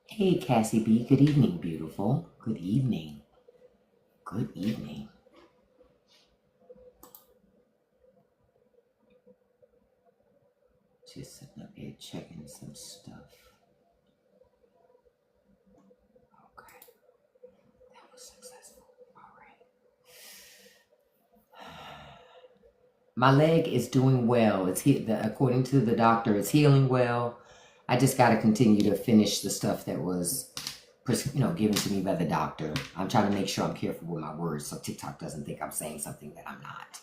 Hey, Cassie B. Good evening, beautiful. Good evening. Good evening. Just sitting up here checking some stuff. Okay. That was successful. All right. My leg is doing well. According to the doctor, it's healing well. I just got to continue to finish the stuff that was, given to me by the doctor. I'm trying to make sure I'm careful with my words so TikTok doesn't think I'm saying something that I'm not.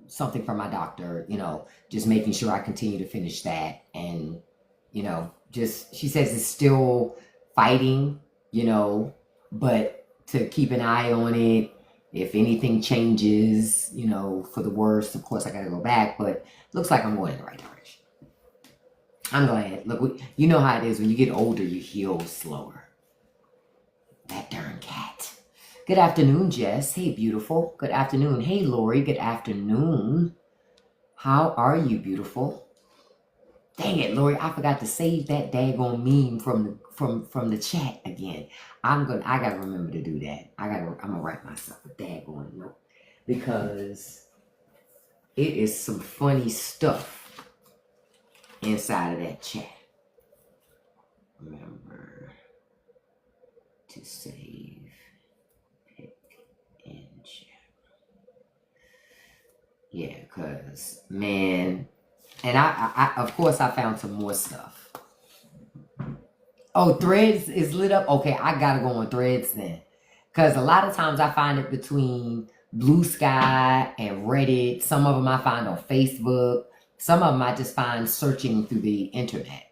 Something from my doctor, just making sure I continue to finish that. And, she says it's still fighting, but to keep an eye on it. If anything changes, for the worst, of course I got to go back, but looks like I'm going in the right direction. I'm glad. Look, you know how it is when you get older, you heal slower. That darn cat. Good afternoon, Jess. Hey, beautiful. Good afternoon. Hey, Lori. Good afternoon. How are you, beautiful? Dang it, Lori. I forgot to save that daggone meme from the chat again. I gotta remember to do that. I'm gonna write myself a daggone note because it is some funny stuff inside of that chat. Remember to save, pick, and chat. Yeah, because, man, and I of course I found some more stuff. Oh, Threads is lit up? Okay, I gotta go on Threads then. Because a lot of times I find it between Blue Sky and Reddit. Some of them I find on Facebook. Some of them I just find searching through the internet.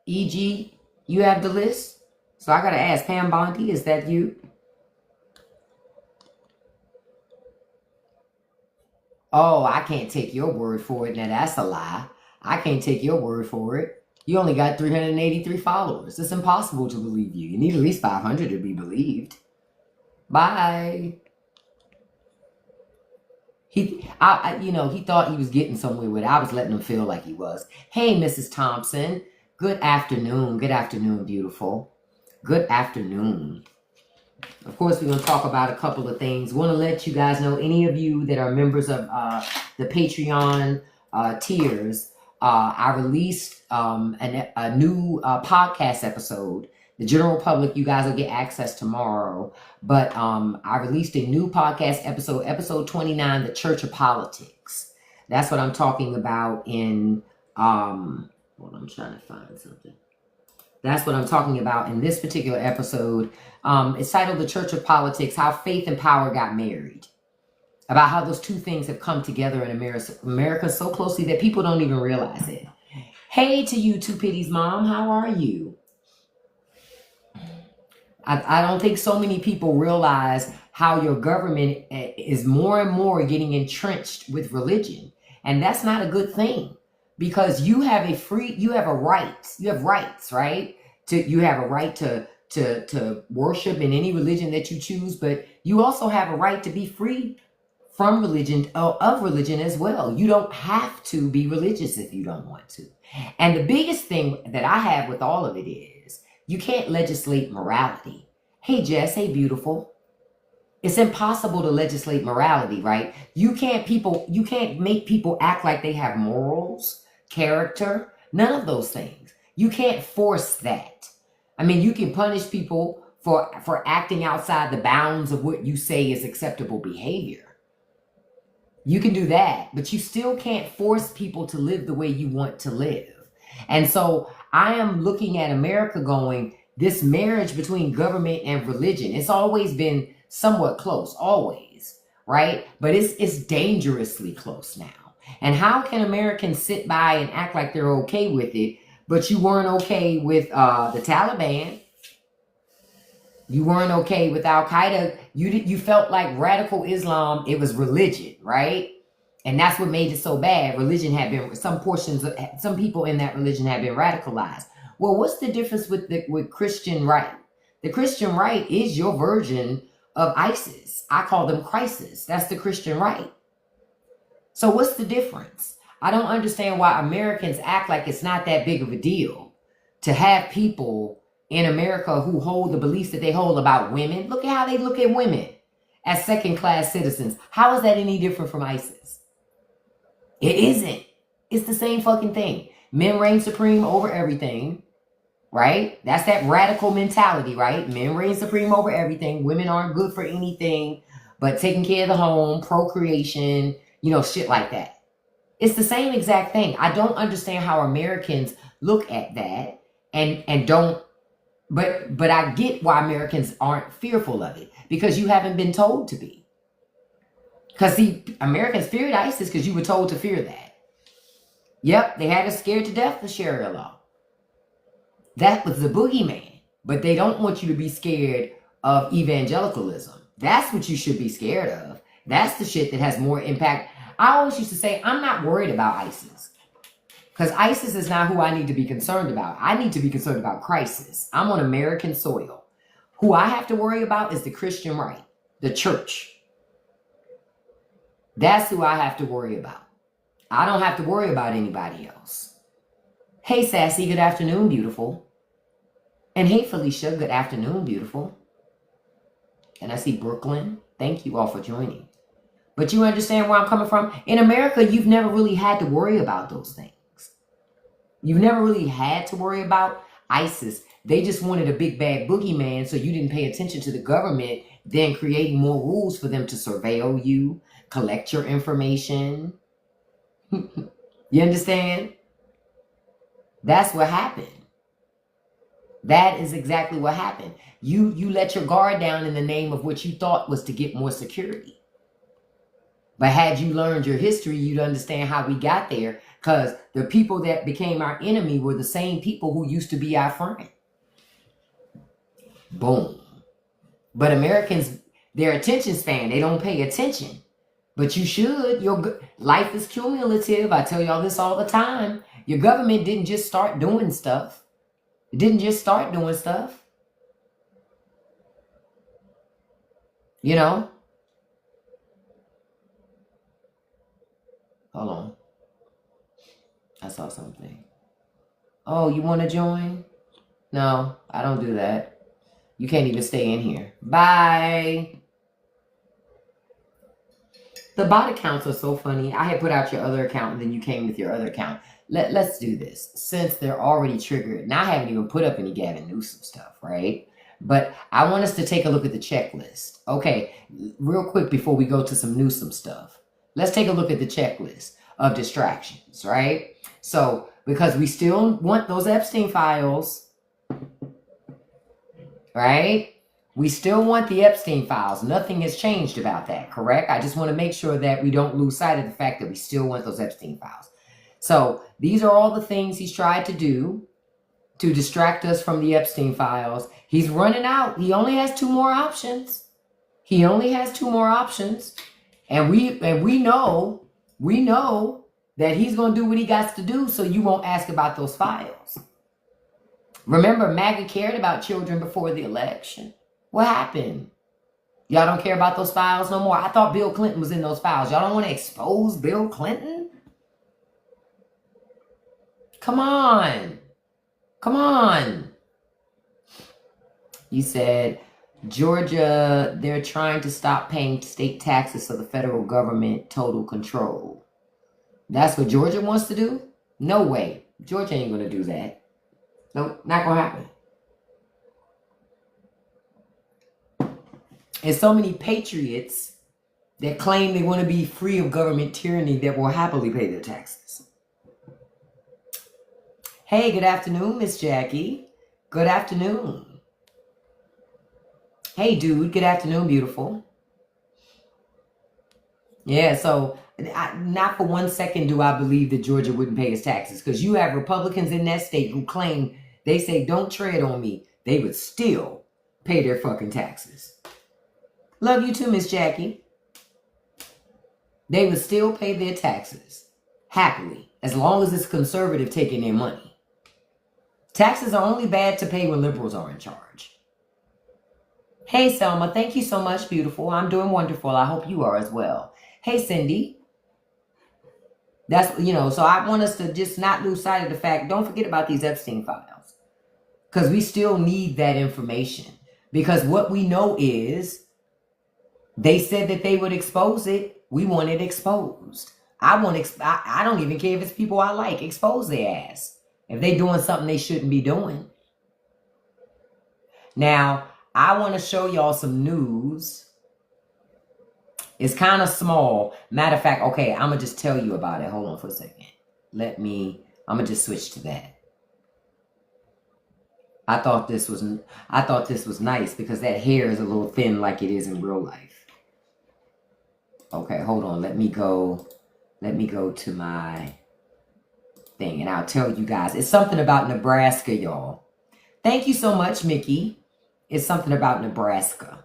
E.g., you have the list? So I gotta ask, Pam Bondi, is that you? Oh, I can't take your word for it. Now that's a lie. I can't take your word for it. You only got 383 followers. It's impossible to believe you. You need at least 500 to be believed. Bye. He thought he was getting somewhere with it. I was letting him feel like he was. Hey, Mrs. Thompson. Good afternoon. Good afternoon, beautiful. Good afternoon. Of course, we're going to talk about a couple of things. Want to let you guys know, any of you that are members of the Patreon tiers, I released a new podcast episode. The general public, you guys will get access tomorrow. But I released a new podcast episode 29, The Church of Politics. That's what I'm talking about in... hold on, I'm trying to find something. That's what I'm talking about in this particular episode. It's titled The Church of Politics, How Faith and Power Got Married. About how those two things have come together in America so closely that people don't even realize it. Hey to you, Two Pitties Mom, how are you? I don't think so many people realize how your government is more and more getting entrenched with religion. And that's not a good thing. Because you have rights, right? You have a right to worship in any religion that you choose, but you also have a right to be free from religion, of religion as well. You don't have to be religious if you don't want to. And the biggest thing that I have with all of it is, you can't legislate morality. Hey, Jess, hey, beautiful. It's impossible to legislate morality, right? You can't make people act like they have morals, character, none of those things. You can't force that. I mean, you can punish people for acting outside the bounds of what you say is acceptable behavior. You can do that, but you still can't force people to live the way you want to live. And so I am looking at America going, this marriage between government and religion, it's always been somewhat close, always, right? But it's dangerously close now. And how can Americans sit by and act like they're okay with it, but you weren't okay with the Taliban? You weren't okay with Al Qaeda. You felt like radical Islam, it was religion, right? And that's what made it so bad. Religion had been, some people in that religion had been radicalized. Well, what's the difference with Christian right? The Christian right is your version of ISIS. I call them crisis. That's the Christian right. So what's the difference? I don't understand why Americans act like it's not that big of a deal to have people in America who hold the beliefs that they hold about women. Look at how they look at women as second-class citizens. How is that any different from ISIS? It isn't. It's the same fucking thing. Men reign supreme over everything, right? That's that radical mentality, right? Men reign supreme over everything. Women aren't good for anything but taking care of the home, procreation, shit like that. It's the same exact thing. I don't understand how Americans look at that and don't, but I get why Americans aren't fearful of it, because you haven't been told to be. Because see, Americans feared ISIS because you were told to fear that. Yep, they had us scared to death of Sharia law. That was the boogeyman. But they don't want you to be scared of evangelicalism. That's what you should be scared of. That's the shit that has more impact. I always used to say, I'm not worried about ISIS. Because ISIS is not who I need to be concerned about. I need to be concerned about crisis. I'm on American soil. Who I have to worry about is the Christian right, the church. That's who I have to worry about. I don't have to worry about anybody else. Hey, Sassy, good afternoon, beautiful. And hey, Felicia, good afternoon, beautiful. And I see Brooklyn. Thank you all for joining. But you understand where I'm coming from? In America, you've never really had to worry about those things. You've never really had to worry about ISIS. They just wanted a big bad boogeyman, so you didn't pay attention to the government then creating more rules for them to surveil you, collect your information. You understand? That's what happened. That is exactly what happened. You let your guard down in the name of what you thought was to get more security. But had you learned your history, you'd understand how we got there, because the people that became our enemy were the same people who used to be our friend. Boom. But Americans, their attention span, they don't pay attention. But you should. Your life is cumulative. I tell y'all this all the time. Your government didn't just start doing stuff. It didn't just start doing stuff. You know? Hold on. I saw something. Oh, you want to join? No, I don't do that. You can't even stay in here. Bye. The bot accounts are so funny. I had put out your other account and then you came with your other account. Let's do this. Since they're already triggered. Now I haven't even put up any Gavin Newsom stuff, right? But I want us to take a look at the checklist. Okay, real quick before we go to some Newsom stuff. Let's take a look at the checklist of distractions, right? So, because we still want those Epstein files, right? We still want the Epstein files. Nothing has changed about that, correct? I just want to make sure that we don't lose sight of the fact that we still want those Epstein files. So, these are all the things he's tried to do to distract us from the Epstein files. He's running out. He only has 2 more options. He only has 2 more options. And we know that he's going to do what he got to do, so you won't ask about those files. Remember, MAGA cared about children before the election. What happened? Y'all don't care about those files no more? I thought Bill Clinton was in those files. Y'all don't want to expose Bill Clinton? Come on. Come on. You said, Georgia, they're trying to stop paying state taxes so the federal government total control. That's what Georgia wants to do? No way. Georgia ain't going to do that. Nope, not going to happen. And so many patriots that claim they want to be free of government tyranny that will happily pay their taxes. Hey, good afternoon, Miss Jackie. Good afternoon. Hey, dude. Good afternoon, beautiful. Yeah, so not for 1 second do I believe that Georgia wouldn't pay its taxes, because you have Republicans in that state who claim, they say, don't tread on me. They would still pay their fucking taxes. Love you too, Miss Jackie. They would still pay their taxes happily, as long as it's conservative taking their money. Taxes are only bad to pay when liberals are in charge. Hey, Selma, thank you so much, beautiful. I'm doing wonderful. I hope you are as well. Hey, Cindy. That's, so I want us to just not lose sight of the fact, don't forget about these Epstein files. Because we still need that information. Because what we know is, they said that they would expose it. We want it exposed. I don't even care if it's people I like. Expose their ass. If they're doing something they shouldn't be doing. Now, I want to show y'all some news. It's kind of small. Matter of fact, okay, I'm going to just tell you about it. Hold on for a second. I'm going to just switch to that. I thought this was nice because that hair is a little thin like it is in real life. Okay, hold on. Let me go to my thing and I'll tell you guys. It's something about Nebraska, y'all. Thank you so much, Mickey. It's something about Nebraska.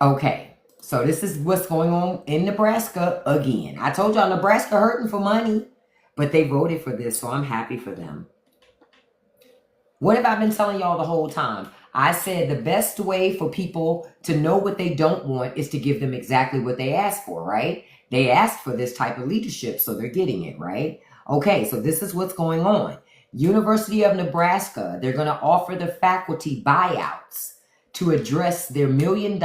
Okay, so this is what's going on in Nebraska again. I told y'all Nebraska hurting for money, but they voted for this, so I'm happy for them. What have I been telling y'all the whole time? I said the best way for people to know what they don't want is to give them exactly what they asked for, right? They asked for this type of leadership, so they're getting it, right? Okay, so this is what's going on. University of Nebraska, they're going to offer the faculty buyouts to address their $1 million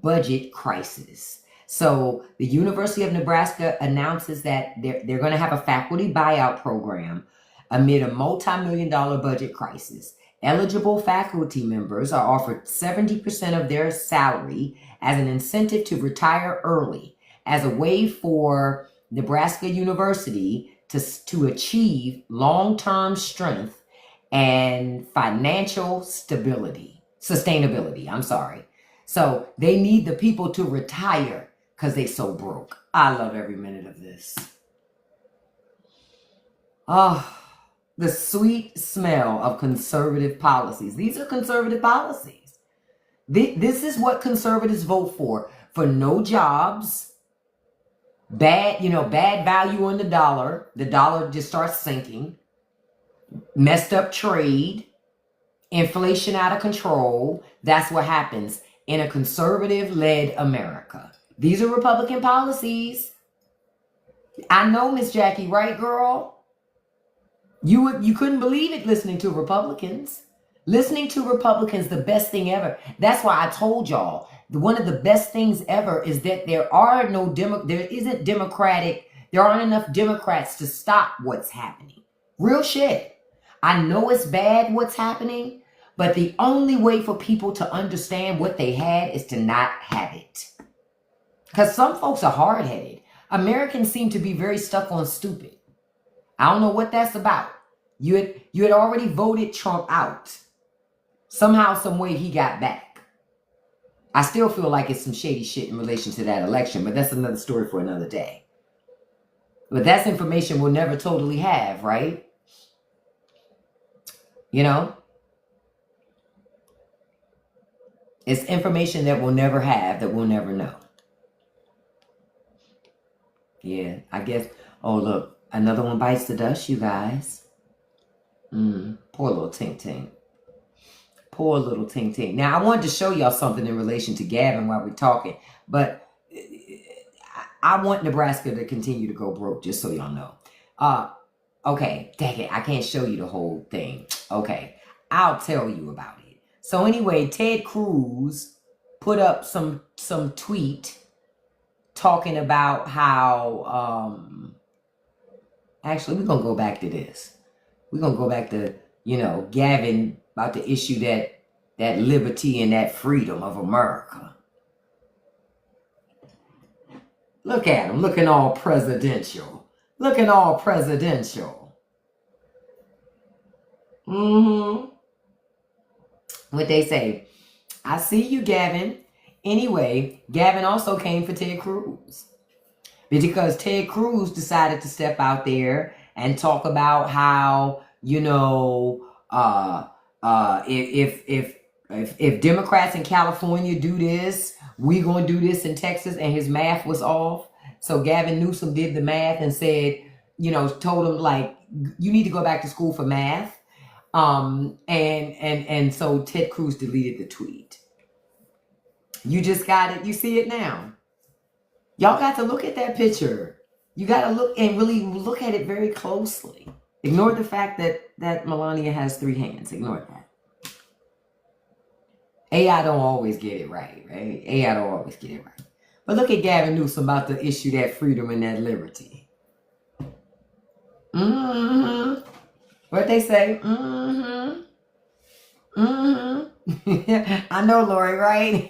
budget crisis. So the University of Nebraska announces that they're going to have a faculty buyout program amid a multi-million-dollar budget crisis. Eligible faculty members are offered 70% of their salary as an incentive to retire early, as a way for Nebraska University to achieve long-term strength and financial sustainability. So they need the people to retire because they so broke. I love every minute of this. Oh, the sweet smell of conservative policies. These are conservative policies. This is what conservatives vote for no jobs, bad value on the dollar. The dollar just starts sinking, messed up trade, inflation out of control. That's what happens in a conservative-led America. These are Republican policies. I know, Miss Jackie, right, girl? You couldn't believe it listening to Republicans. Listening to Republicans, the best thing ever. That's why I told y'all, one of the best things ever is that there aren't enough Democrats to stop what's happening. Real shit. I know it's bad what's happening, but the only way for people to understand what they had is to not have it. Because some folks are hard-headed. Americans seem to be very stuck on stupid. I don't know what that's about. You had already voted Trump out. Somehow, some way he got back. I still feel like it's some shady shit in relation to that election, but that's another story for another day. But that's information we'll never totally have, right? It's information that we'll never have, that we'll never know. Yeah, I guess. Oh, look. Another one bites the dust, you guys. Poor little Tink Tink. Poor little Tink Tink. Now, I wanted to show y'all something in relation to Gavin while we're talking. But I want Nebraska to continue to go broke, just so y'all know. Okay, dang it. I can't show you the whole thing. Okay, I'll tell you about it. So anyway, Ted Cruz put up some tweet talking about how... Actually, we're going to go back to this. We're going to go back to, Gavin about to issue that liberty and that freedom of America. Look at him, looking all presidential. Looking all presidential. What they say? I see you, Gavin. Anyway, Gavin also came for Ted Cruz. Because Ted Cruz decided to step out there and talk about how, if if Democrats in California do this, we gonna do this in Texas, and his math was off. So Gavin Newsom did the math and said, told him like, you need to go back to school for math. And so Ted Cruz deleted the tweet. You just got it. You see it now. Y'all got to look at that picture. You got to look and really look at it very closely. Ignore the fact that Melania has 3 hands. Ignore that. AI don't always get it right? AI don't always get it right. But look at Gavin Newsom about to issue that freedom and that liberty. Mm-hmm. What they say? Mm-hmm. Mm-hmm. I know, Lori, right?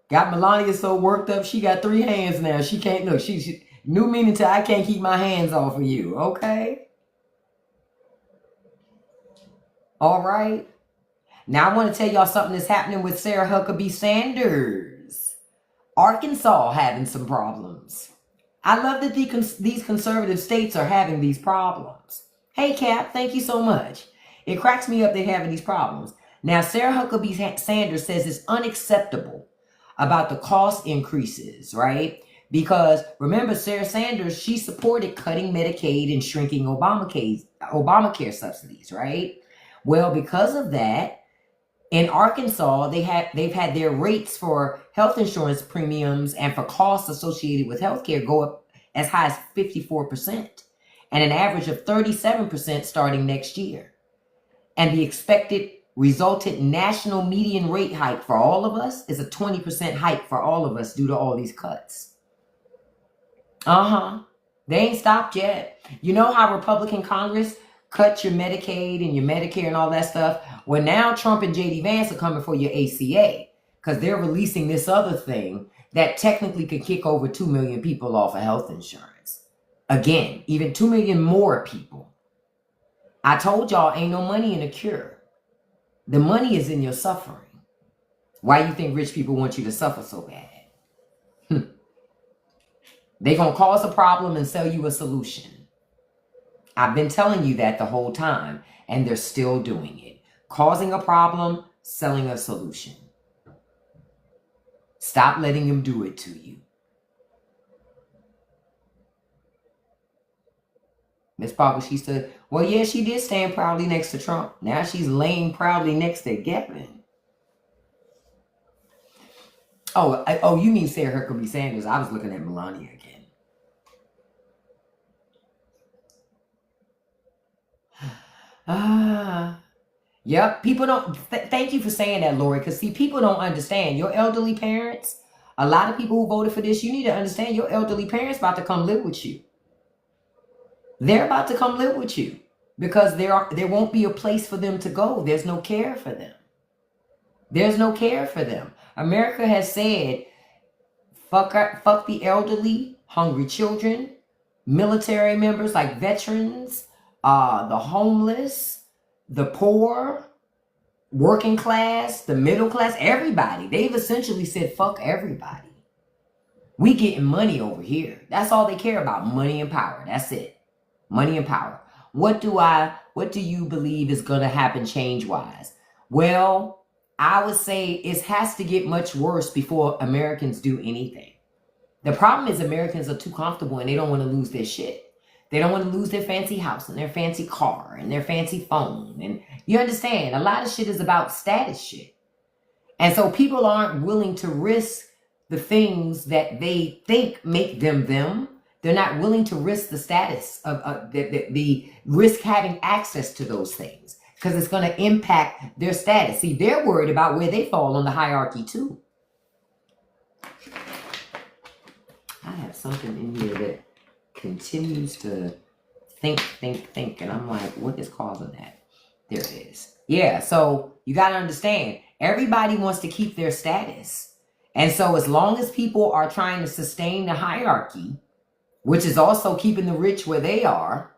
Got Melania so worked up, she got 3 hands now. She can't look. She new meaning to I can't keep my hands off of you. Okay. All right. Now I want to tell y'all something that's happening with Sarah Huckabee Sanders. Arkansas having some problems. I love that these conservative states are having these problems. Hey, Cap, thank you so much. It cracks me up they're having these problems. Now, Sarah Huckabee Sanders says it's unacceptable about the cost increases, right? Because remember, Sarah Sanders, she supported cutting Medicaid and shrinking Obamacare subsidies, right? Well, because of that, in Arkansas, they've had their rates for health insurance premiums and for costs associated with healthcare go up as high as 54% and an average of 37% starting next year. And the expected resultant national median rate hike for all of us is a 20% hike for all of us due to all these cuts. They ain't stopped yet. You know how Republican Congress cut your Medicaid and your Medicare and all that stuff? Well, now Trump and J.D. Vance are coming for your ACA because they're releasing this other thing that technically could kick over 2 million people off of health insurance. Again, even 2 million more people. I told y'all ain't no money in a cure. The money is in your suffering. Why you think rich people want you to suffer so bad? They gonna cause a problem and sell you a solution. I've been telling you that the whole time, and they're still doing it. Causing a problem, selling a solution. Stop letting them do it to you. Miss Parker, she said, well, yeah, she did stand proudly next to Trump. Now she's laying proudly next to Gavin. Oh, you mean Sarah Huckabee Sanders? I was looking at Melania again. Yep. People don't. Thank you for saying that, Lori. Because see, people don't understand. Your elderly parents. A lot of people who voted for this, you need to understand. Your elderly parents about to come live with you. They're about to come live with you because there won't be a place for them to go. There's no care for them. There's no care for them. America has said, fuck the elderly, hungry children, military members like veterans, the homeless, the poor, working class, the middle class, everybody. They've essentially said, fuck everybody. We getting money over here. That's all they care about, money and power. That's it. Money and power. What do you believe is going to happen change-wise? Well, I would say it has to get much worse before Americans do anything. The problem is Americans are too comfortable and they don't want to lose their shit. They don't want to lose their fancy house and their fancy car and their fancy phone. And you understand, a lot of shit is about status shit. And so people aren't willing to risk the things that they think make them them. They're not willing to risk the status of the risk having access to those things because it's going to impact their status. See, they're worried about where they fall on the hierarchy too. I have something in here that continues to think. And I'm like, what is causing that? There it is. Yeah, so you got to understand, everybody wants to keep their status. And so as long as people are trying to sustain the hierarchy, which is also keeping the rich where they are,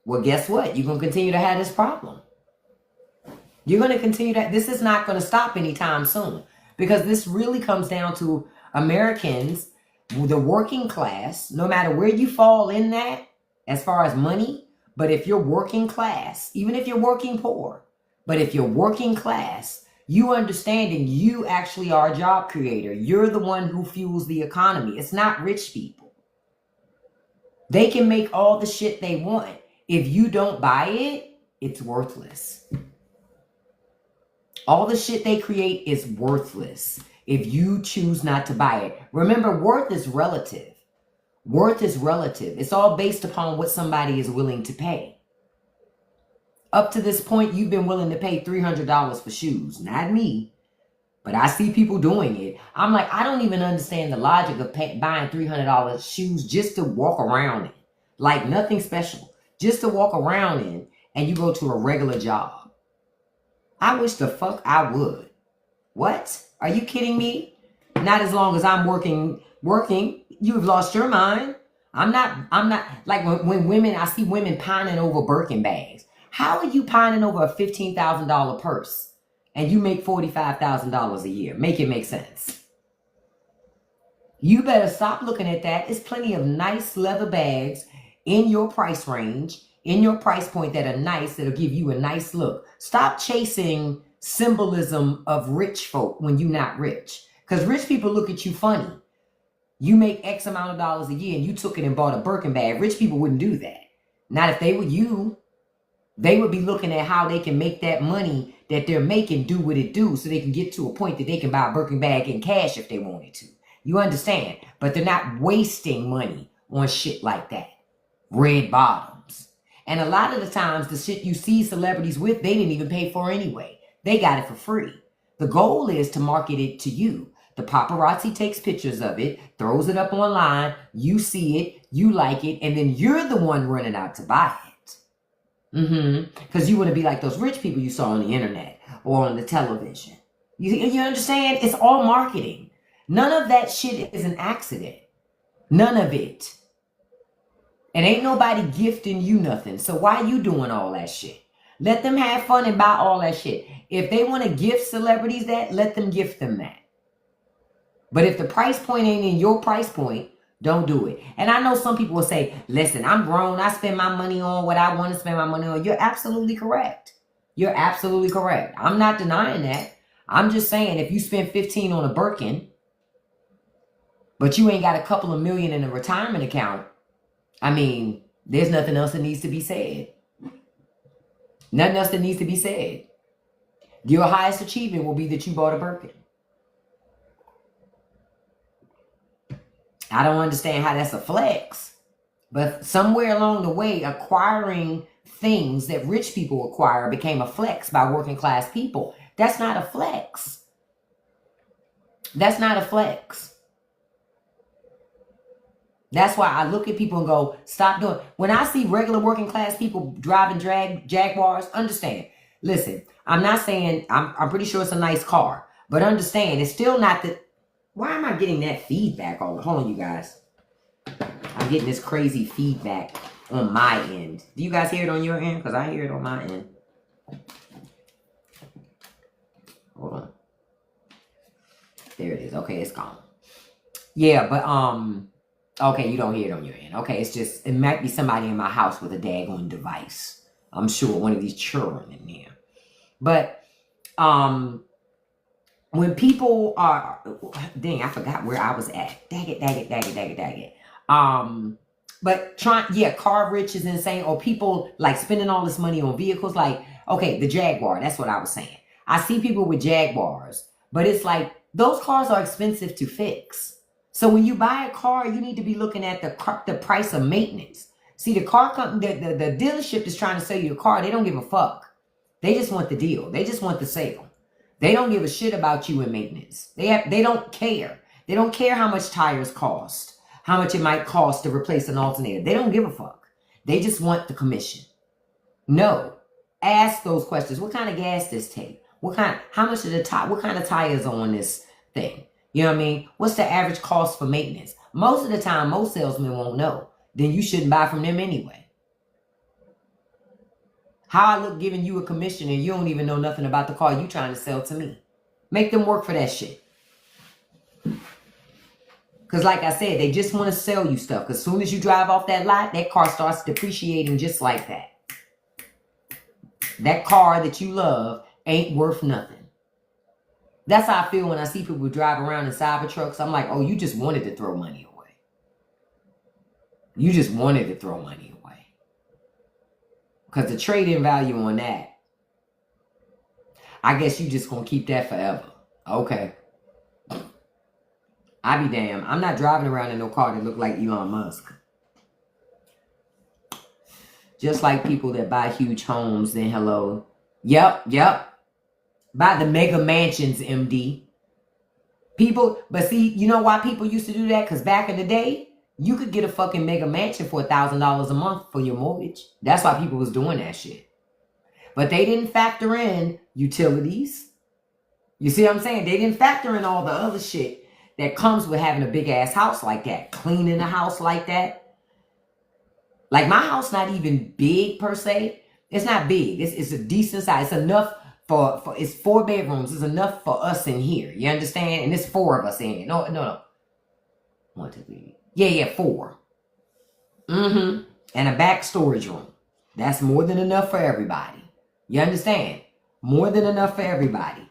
well, guess what? You're going to continue to have this problem. You're going to continue that. This is not going to stop anytime soon because this really comes down to Americans, the working class, no matter where you fall in that, as far as money, But if you're working class, even if you're working poor, but if you're working class, you understanding you actually are a job creator. You're the one who fuels the economy. It's not rich people. They can make all the shit they want. If you don't buy it, it's worthless. All the shit they create is worthless if you choose not to buy it. Remember, worth is relative. Worth is relative. It's all based upon what somebody is willing to pay. Up to this point, you've been willing to pay $300 for shoes. Not me, but I see people doing it. I'm like, I don't even understand the logic of buying $300 shoes just to walk around in. Like nothing special. Just to walk around in, and you go to a regular job. I wish the fuck I would. What? Are you kidding me? Not as long as I'm working. You've lost your mind. I'm not like when women, I see women pining over Birkin bags. How are you pining over a $15,000 purse and you make $45,000 a year? Make it make sense. You better stop looking at that. There's plenty of nice leather bags in your price range, in your price point that are nice, that'll give you a nice look. Stop chasing symbolism of rich folk when you're not rich. Because rich people look at you funny. You make X amount of dollars a year and you took it and bought a Birkin bag. Rich people wouldn't do that. Not if they were you. They would be looking at how they can make that money that they're making do what it do so they can get to a point that they can buy a Birkin bag in cash if they wanted to. You understand? But they're not wasting money on shit like that. Red bottoms. And a lot of the times, the shit you see celebrities with, they didn't even pay for anyway. They got it for free. The goal is to market it to you. The paparazzi takes pictures of it, throws it up online, you see it, you like it, and then you're the one running out to buy it. Because you want to be like those rich people you saw on the internet or on the television. You understand? It's all marketing. None of that shit is an accident. None of it. And ain't nobody gifting you nothing. So why you doing all that shit? Let them have fun and buy all that shit. If they want to gift celebrities that, let them gift them that. But if the price point ain't in your price point, don't do it. And I know some people will say, listen, I'm grown. I spend my money on what I want to spend my money on. You're absolutely correct. You're absolutely correct. I'm not denying that. I'm just saying if you spend 15 on a Birkin, but you ain't got a couple of million in a retirement account, I mean, there's nothing else that needs to be said. Nothing else that needs to be said. Your highest achievement will be that you bought a Birkin. I don't understand how that's a flex. But somewhere along the way, acquiring things that rich people acquire became a flex by working class people. That's not a flex. That's not a flex. That's why I look at people and go, stop doing it. When I see regular working class people driving Jaguars, understand. Listen, I'm not saying, I'm pretty sure it's a nice car. But understand, it's still not the... Why am I getting that feedback? Hold on, you guys. I'm getting this crazy feedback on my end. Do you guys hear it on your end? Because I hear it on my end. Hold on. There it is. Okay, it's gone. Yeah, but, okay, you don't hear it on your end. Okay, it's just, it might be somebody in my house with a daggone device. I'm sure one of these children in there. But, when people are, dang, I forgot where I was at. Dag it. But car rich is insane. Or people like spending all this money on vehicles. Like, okay, the Jaguar, that's what I was saying. I see people with Jaguars, but it's like, those cars are expensive to fix. So when you buy a car, you need to be looking at the price of maintenance. See, the car company, the dealership is trying to sell you a car. They don't give a fuck. They just want the deal. They just want the sale. They don't give a shit about you in maintenance. They don't care. They don't care how much tires cost, how much it might cost to replace an alternator. They don't give a fuck. They just want the commission. No. Ask those questions. What kind of gas does this take? What kind of tires are on this thing? You know what I mean? What's the average cost for maintenance? Most of the time, most salesmen won't know. Then you shouldn't buy from them anyway. How I look giving you a commission and you don't even know nothing about the car you trying to sell to me. Make them work for that shit. Because like I said, they just want to sell you stuff. Because as soon as you drive off that lot, that car starts depreciating just like that. that car that you love ain't worth nothing. That's how I feel when I see people drive around in Cybertrucks. I'm like, oh, you just wanted to throw money away. You just wanted to throw money away. Because the trade-in value on that, I guess you just going to keep that forever. Okay. I be damned. I'm not driving around in no car that look like Elon Musk. Just like people that buy huge homes, then hello. Yep. Buy the mega mansions, MD. People, but see, you know why people used to do that? Because back in the day, you could get a fucking mega mansion for $1,000 a month for your mortgage. That's why people was doing that shit. But they didn't factor in utilities. You see what I'm saying? They didn't factor in all the other shit that comes with having a big ass house like that. Cleaning a house like that. Like my house not even big per se. It's not big. It's a decent size. It's enough for it's 4 bedrooms. It's enough for us in here. You understand? And it's 4 of us in here. No. 1, 2, 3. Yeah, 4. And a back storage room. That's more than enough for everybody. You understand? More than enough for everybody.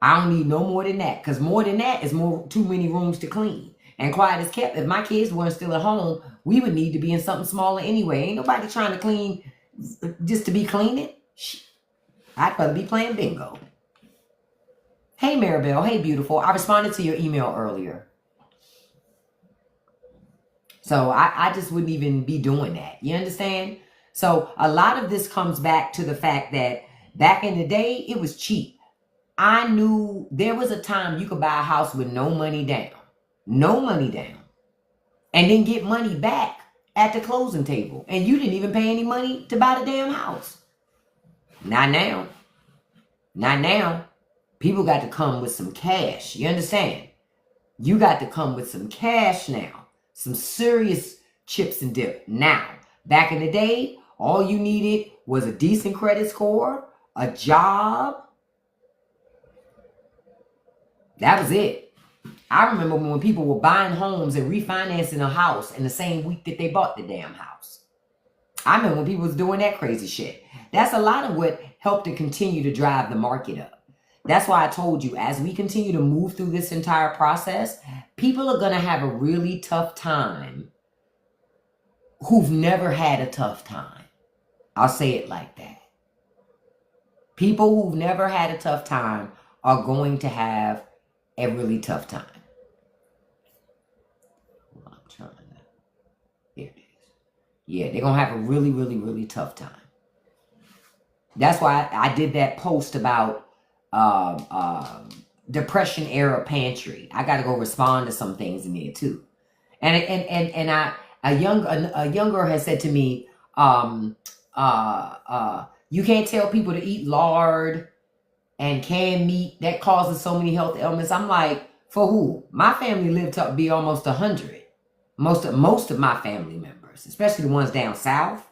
I don't need no more than that. Because more than that is too many rooms to clean. And quiet as kept, if my kids weren't still at home, we would need to be in something smaller anyway. Ain't nobody trying to clean just to be cleaning. I'd rather be playing bingo. Hey, Maribel. Hey, beautiful. I responded to your email earlier. So I just wouldn't even be doing that. You understand? So a lot of this comes back to the fact that back in the day, it was cheap. I knew there was a time you could buy a house with no money down. No money down. And then get money back at the closing table. And you didn't even pay any money to buy the damn house. Not now. Not now. People got to come with some cash. You understand? You got to come with some cash now. Some serious chips and dip. Now, back in the day, all you needed was a decent credit score, a job. That was it. I remember when people were buying homes and refinancing a house in the same week that they bought the damn house. I remember when people was doing that crazy shit. That's a lot of what helped to continue to drive the market up. That's why I told you, as we continue to move through this entire process, people are going to have a really tough time who've never had a tough time. I'll say it like that. People who've never had a tough time are going to have a really tough time. Here it is. Yeah, they're going to have a really, really, really tough time. That's why I did that post about Depression era pantry. I got to go respond to some things in there too. And a younger has said to me, you can't tell people to eat lard and canned meat. That causes so many health ailments. I'm like, for who? My family lived to be almost 100. Most of my family members, especially the ones down south,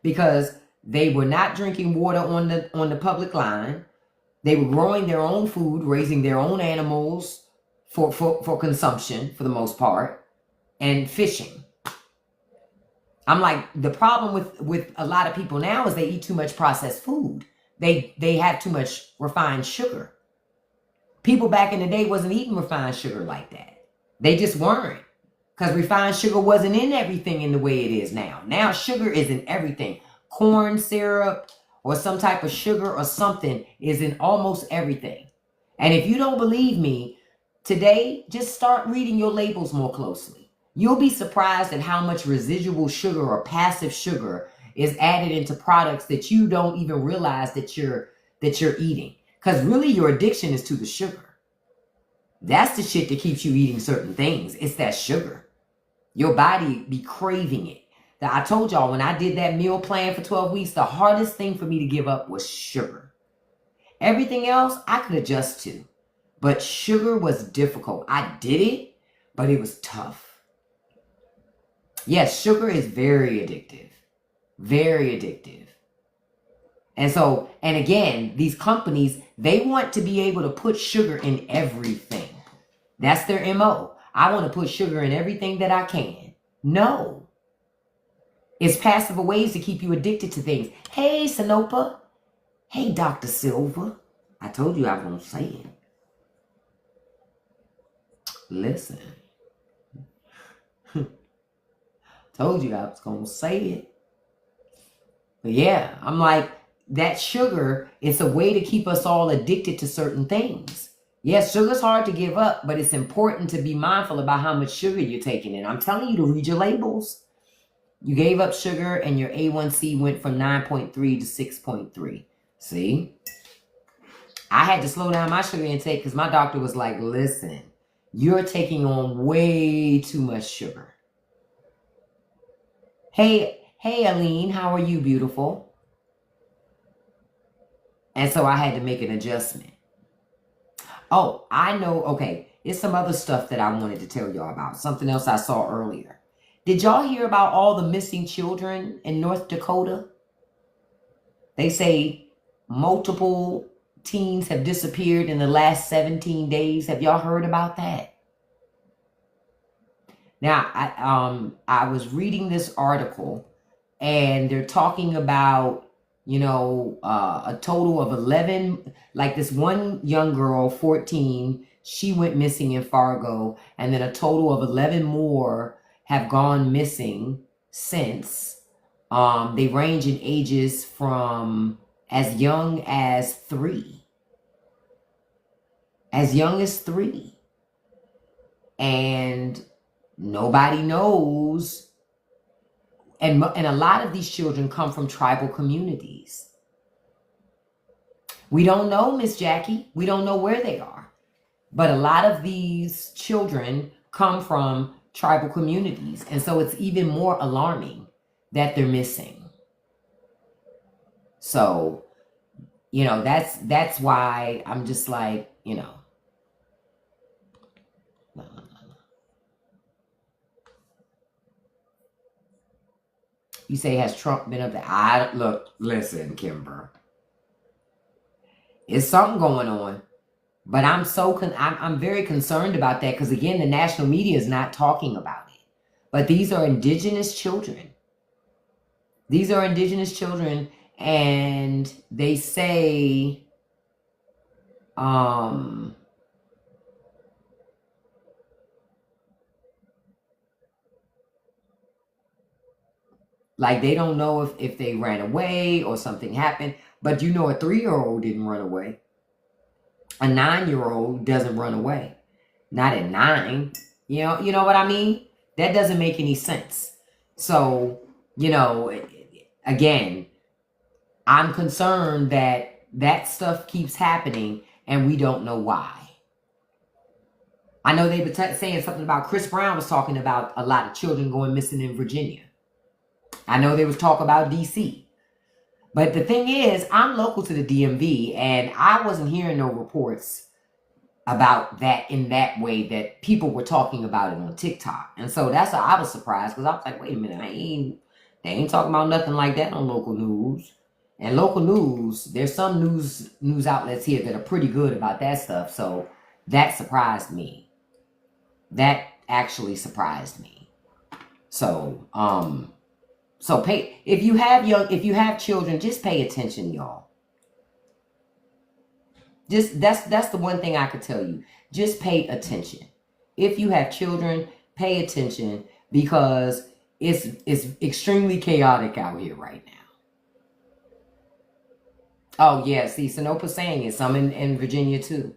because they were not drinking water on the public line. They were growing their own food, raising their own animals for consumption for the most part, and fishing. I'm like, the problem with a lot of people now is they eat too much processed food. They have too much refined sugar. People back in the day wasn't eating refined sugar like that. They just weren't. Because refined sugar wasn't in everything in the way it is now. Now sugar is in everything. Corn syrup or some type of sugar or something is in almost everything. And if you don't believe me, today, just start reading your labels more closely. You'll be surprised at how much residual sugar or passive sugar is added into products that you don't even realize that you're eating. Because really your addiction is to the sugar. That's the shit that keeps you eating certain things. It's that sugar. Your body be craving it. I told y'all when I did that meal plan for 12 weeks, the hardest thing for me to give up was sugar. Everything else I could adjust to. But sugar was difficult. I did it, but it was tough. Yes, sugar is very addictive. Very addictive. And again, these companies, they want to be able to put sugar in everything. That's their MO. I want to put sugar in everything that I can. No. It's passive ways to keep you addicted to things. Hey, Sanopa. Hey, Dr. Silva. I told you I was going to say it. Listen. Told you I was going to say it. But yeah, I'm like, that sugar is a way to keep us all addicted to certain things. Yes, sugar's hard to give up, but it's important to be mindful about how much sugar you're taking in. I'm telling you to read your labels. You gave up sugar and your A1C went from 9.3 to 6.3. See? I had to slow down my sugar intake because my doctor was like, listen, you're taking on way too much sugar. Hey, Aline, how are you, beautiful? And so I had to make an adjustment. Oh, I know. Okay, it's some other stuff that I wanted to tell y'all about. Something else I saw earlier. Did y'all hear about all the missing children in North Dakota? They say multiple teens have disappeared in the last 17 days. Have y'all heard about that? Now, I was reading this article, and they're talking about, a total of 11, like this one young girl, 14, she went missing in Fargo, and then a total of 11 more have gone missing since. They range in ages from as young as 3. As young as 3. And nobody knows. And a lot of these children come from tribal communities. We don't know, Miss Jackie. We don't know where they are. But a lot of these children come from tribal communities. And so it's even more alarming that they're missing. So, that's why I'm just like, no. You say, has Trump been up there? Look, listen, Kimber. It's something going on. But I'm very concerned about that because, again, the national media is not talking about it. But these are indigenous children. These are indigenous children, and they say, like they don't know if they ran away or something happened. But a 3-year-old didn't run away. A 9-year-old doesn't run away. Not at 9. You know what I mean? That doesn't make any sense. So, again, I'm concerned that stuff keeps happening and we don't know why. I know they've been saying something about Chris Brown was talking about a lot of children going missing in Virginia. I know there was talk about DC. But the thing is, I'm local to the DMV, and I wasn't hearing no reports about that in that way that people were talking about it on TikTok. And so that's why I was surprised, because I was like, wait a minute, they ain't talking about nothing like that on local news. And local news, there's some news outlets here that are pretty good about that stuff. So that surprised me. That actually surprised me. So, if you have children, just pay attention, y'all. Just that's the one thing I could tell you. Just pay attention. If you have children, pay attention because it's extremely chaotic out here right now. Oh yeah, see, Sanopa's saying it. Some in Virginia too.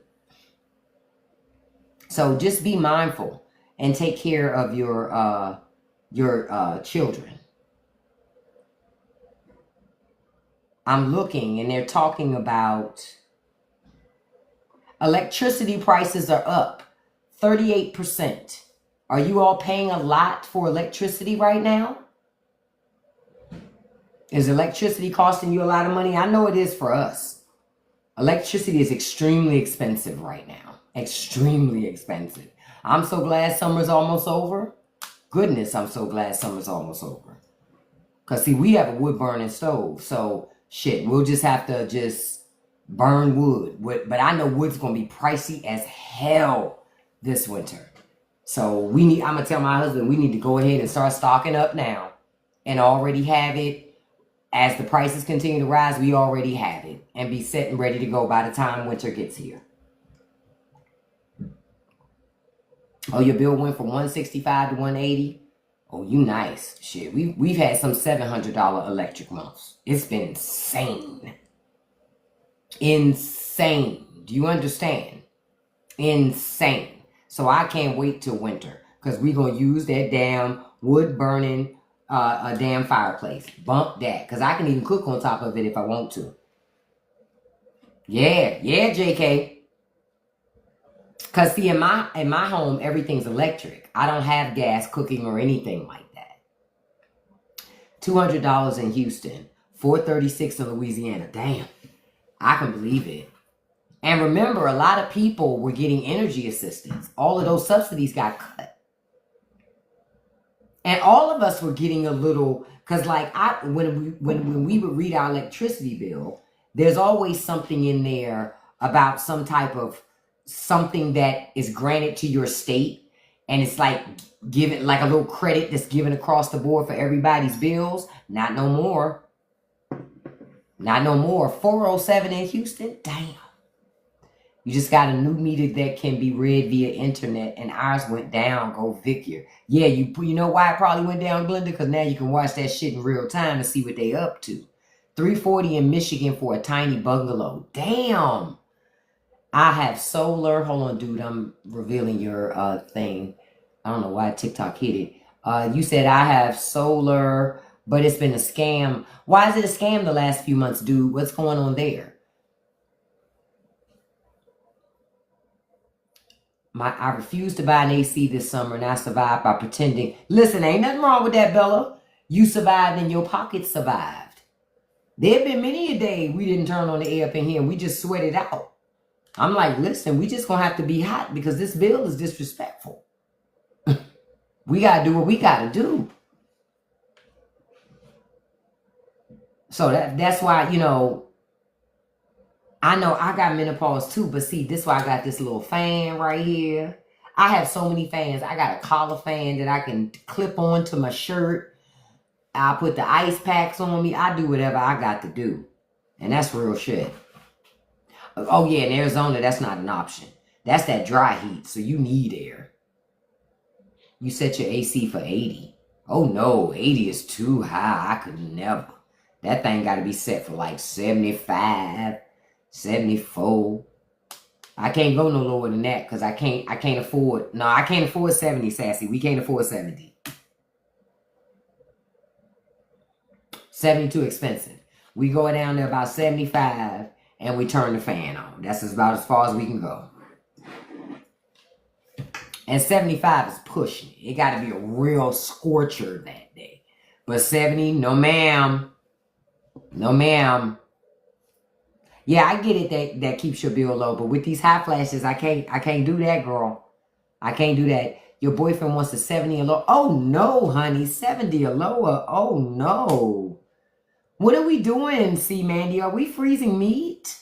So just be mindful and take care of your children. I'm looking, and they're talking about electricity prices are up 38%. Are you all paying a lot for electricity right now? Is electricity costing you a lot of money? I know it is for us. Electricity is extremely expensive right now. Extremely expensive. I'm so glad summer's almost over. Goodness, I'm so glad summer's almost over. Because, see, we have a wood-burning stove, so shit, we'll just have to burn wood. But I know wood's going to be pricey as hell this winter. So I'm going to tell my husband we need to go ahead and start stocking up now and already have it. As the prices continue to rise, we already have it and be set and ready to go by the time winter gets here. Oh, your bill went from $165 to $180. Oh, you nice. Shit, we've had some $700 electric months. It's been insane. Insane. Do you understand? Insane. So I can't wait till winter because we're going to use that damn wood burning a damn fireplace. Bump that, because I can even cook on top of it if I want to. Yeah, JK. Because see, in my home, everything's electric. I don't have gas cooking or anything like that. $200 in Houston, $436 in Louisiana. Damn, I can believe it. And remember, a lot of people were getting energy assistance. All of those subsidies got cut. And all of us were getting a little, because like when we would read our electricity bill, there's always something in there about some type of something that is granted to your state. And it's like given like a little credit that's given across the board for everybody's bills. Not no more. Not no more. 407 in Houston. Damn. You just got a new meter that can be read via internet, and ours went down. Go figure. Yeah, you know why it probably went down, Glenda? Because now you can watch that shit in real time and see what they up to. $340 in Michigan for a tiny bungalow. Damn. I have solar. Hold on, dude. I'm revealing your thing. I don't know why TikTok hit it. You said I have solar, but it's been a scam. Why is it a scam the last few months, dude? What's going on there? I refused to buy an AC this summer, and I survived by pretending. Listen, ain't nothing wrong with that, Bella. You survived and your pockets survived. There have been many a day we didn't turn on the air up in here and we just sweated out. I'm like, listen, we just gonna have to be hot because this bill is disrespectful. We gotta do what we gotta do. So that's why, you know I got menopause too, but see, this is why I got this little fan right here. I have so many fans. I got a collar fan that I can clip on to my shirt. I put the ice packs on me. I do whatever I got to do. And that's real shit. Oh yeah, in Arizona, that's not an option. That's that dry heat, so you need air. You set your AC for 80. Oh no, 80 is too high. I could never. That thing got to be set for like 75. 74. I can't go no lower than that because I can't afford. No, I can't afford 70, Sassy. We can't afford 70. 70 too expensive. We go down to about 75 and we turn the fan on. That's about as far as we can go. And 75 is pushing it. It got to be a real scorcher that day. But 70, no ma'am. No ma'am. Yeah, I get it that keeps your bill low, but with these high flashes, I can't do that, girl. I can't do that. Your boyfriend wants a 70 or lower. Oh no, honey, 70 or lower. Oh no. What are we doing, C Mandy? Are we freezing meat?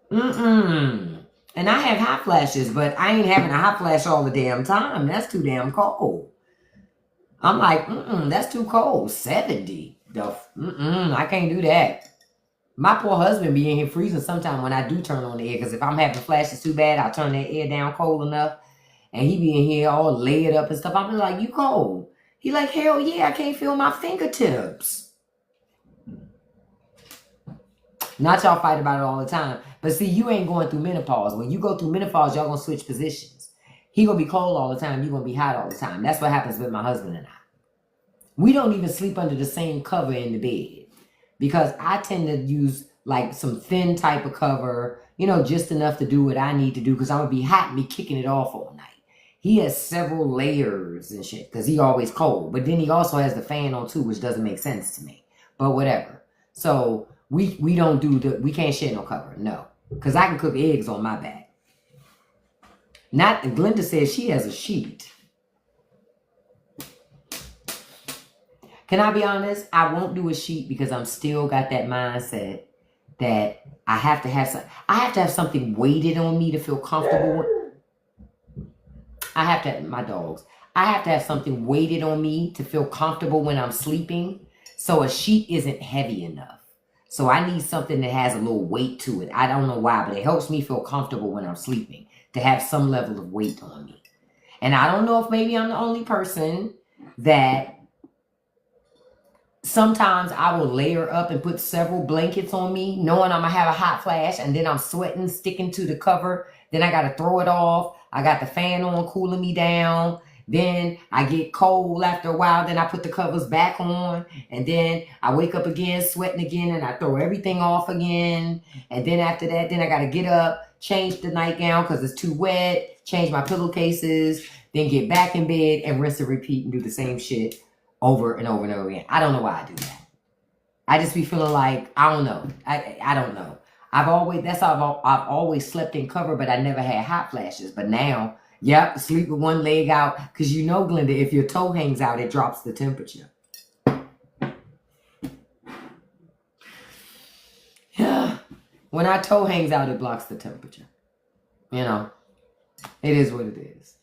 And I have hot flashes, but I ain't having a hot flash all the damn time. That's too damn cold. I'm like, that's too cold. 70. I can't do that. My poor husband be in here freezing sometime when I do turn on the air. Because if I'm having flashes too bad, I'll turn that air down cold enough. And he be in here all layered up and stuff. I'm like, you cold? He like, hell yeah, I can't feel my fingertips. Not y'all fight about it all the time. But see, you ain't going through menopause. When you go through menopause, y'all going to switch positions. He going to be cold all the time. You going to be hot all the time. That's what happens with my husband and I. We don't even sleep under the same cover in the bed. Because I tend to use like some thin type of cover, just enough to do what I need to do because I'm going to be hot and be kicking it off all night. He has several layers and shit because he always cold. But then he also has the fan on too, which doesn't make sense to me. But whatever. So we can't share no cover. No. Because I can cook eggs on my back. Glenda says she has a sheet. Can I be honest? I won't do a sheet because I'm still got that mindset that I have to have something weighted on me to feel comfortable with. My dogs. I have to have something weighted on me to feel comfortable when I'm sleeping. So a sheet isn't heavy enough. So I need something that has a little weight to it. I don't know why, but it helps me feel comfortable when I'm sleeping to have some level of weight on me. And I don't know if maybe I'm the only person that sometimes I will layer up and put several blankets on me, knowing I'm going to have a hot flash, and then I'm sweating, sticking to the cover. Then I got to throw it off. I got the fan on, cooling me down. Then I get cold after a while. Then I put the covers back on. And then I wake up again, sweating again, and I throw everything off again. And then after that, then I got to get up, change the nightgown because it's too wet, change my pillowcases, then get back in bed and rinse and repeat and do the same shit over and over and over again. I don't know why I do that. I just be feeling like, I don't know. I don't know. I've always slept in cover, but I never had hot flashes. But now, yep, sleep with one leg out. Because you know, Glenda, if your toe hangs out, it drops the temperature. Yeah. When our toe hangs out, it blocks the temperature. You know, it is what it is.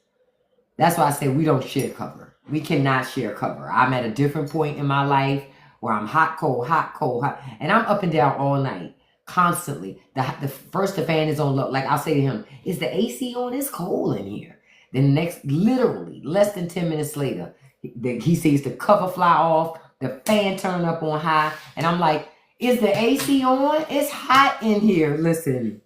That's why I say we don't share cover. We cannot share cover. I'm at a different point in my life where I'm hot, cold, hot. And I'm up and down all night, constantly. First the fan is on low. Like I'll say to him, is the AC on? It's cold in here. Then next, literally, less than 10 minutes later, he sees the cover fly off, the fan turn up on high. And I'm like, is the AC on? It's hot in here. Listen,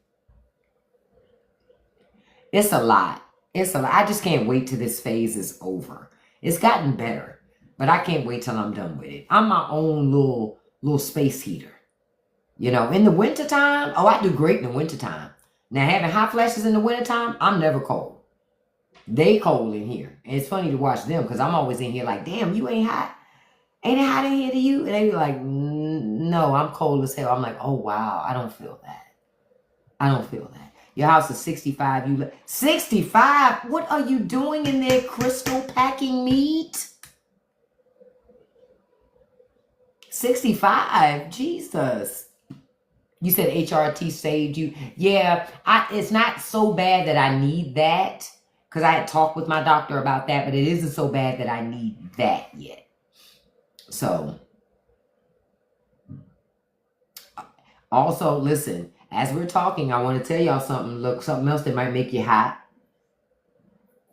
it's a lot. It's a lot. I just can't wait till this phase is over. It's gotten better, but I can't wait till I'm done with it. I'm my own little space heater. You know, in the wintertime, oh, I do great in the wintertime. Now, having hot flashes in the wintertime, I'm never cold. They cold in here. And it's funny to watch them because I'm always in here like, damn, you ain't hot? Ain't it hot in here to you? And they be like, no, I'm cold as hell. I'm like, oh, wow, I don't feel that. I don't feel that. Your house is 65. 65? What are you doing in there, Crystal? Packing meat? 65? Jesus. You said HRT saved you. Yeah, it's not so bad that I need that. Because I had talked with my doctor about that. But it isn't so bad that I need that yet. So. Also, listen. As we're talking, I want to tell y'all something. Look, something else that might make you hot.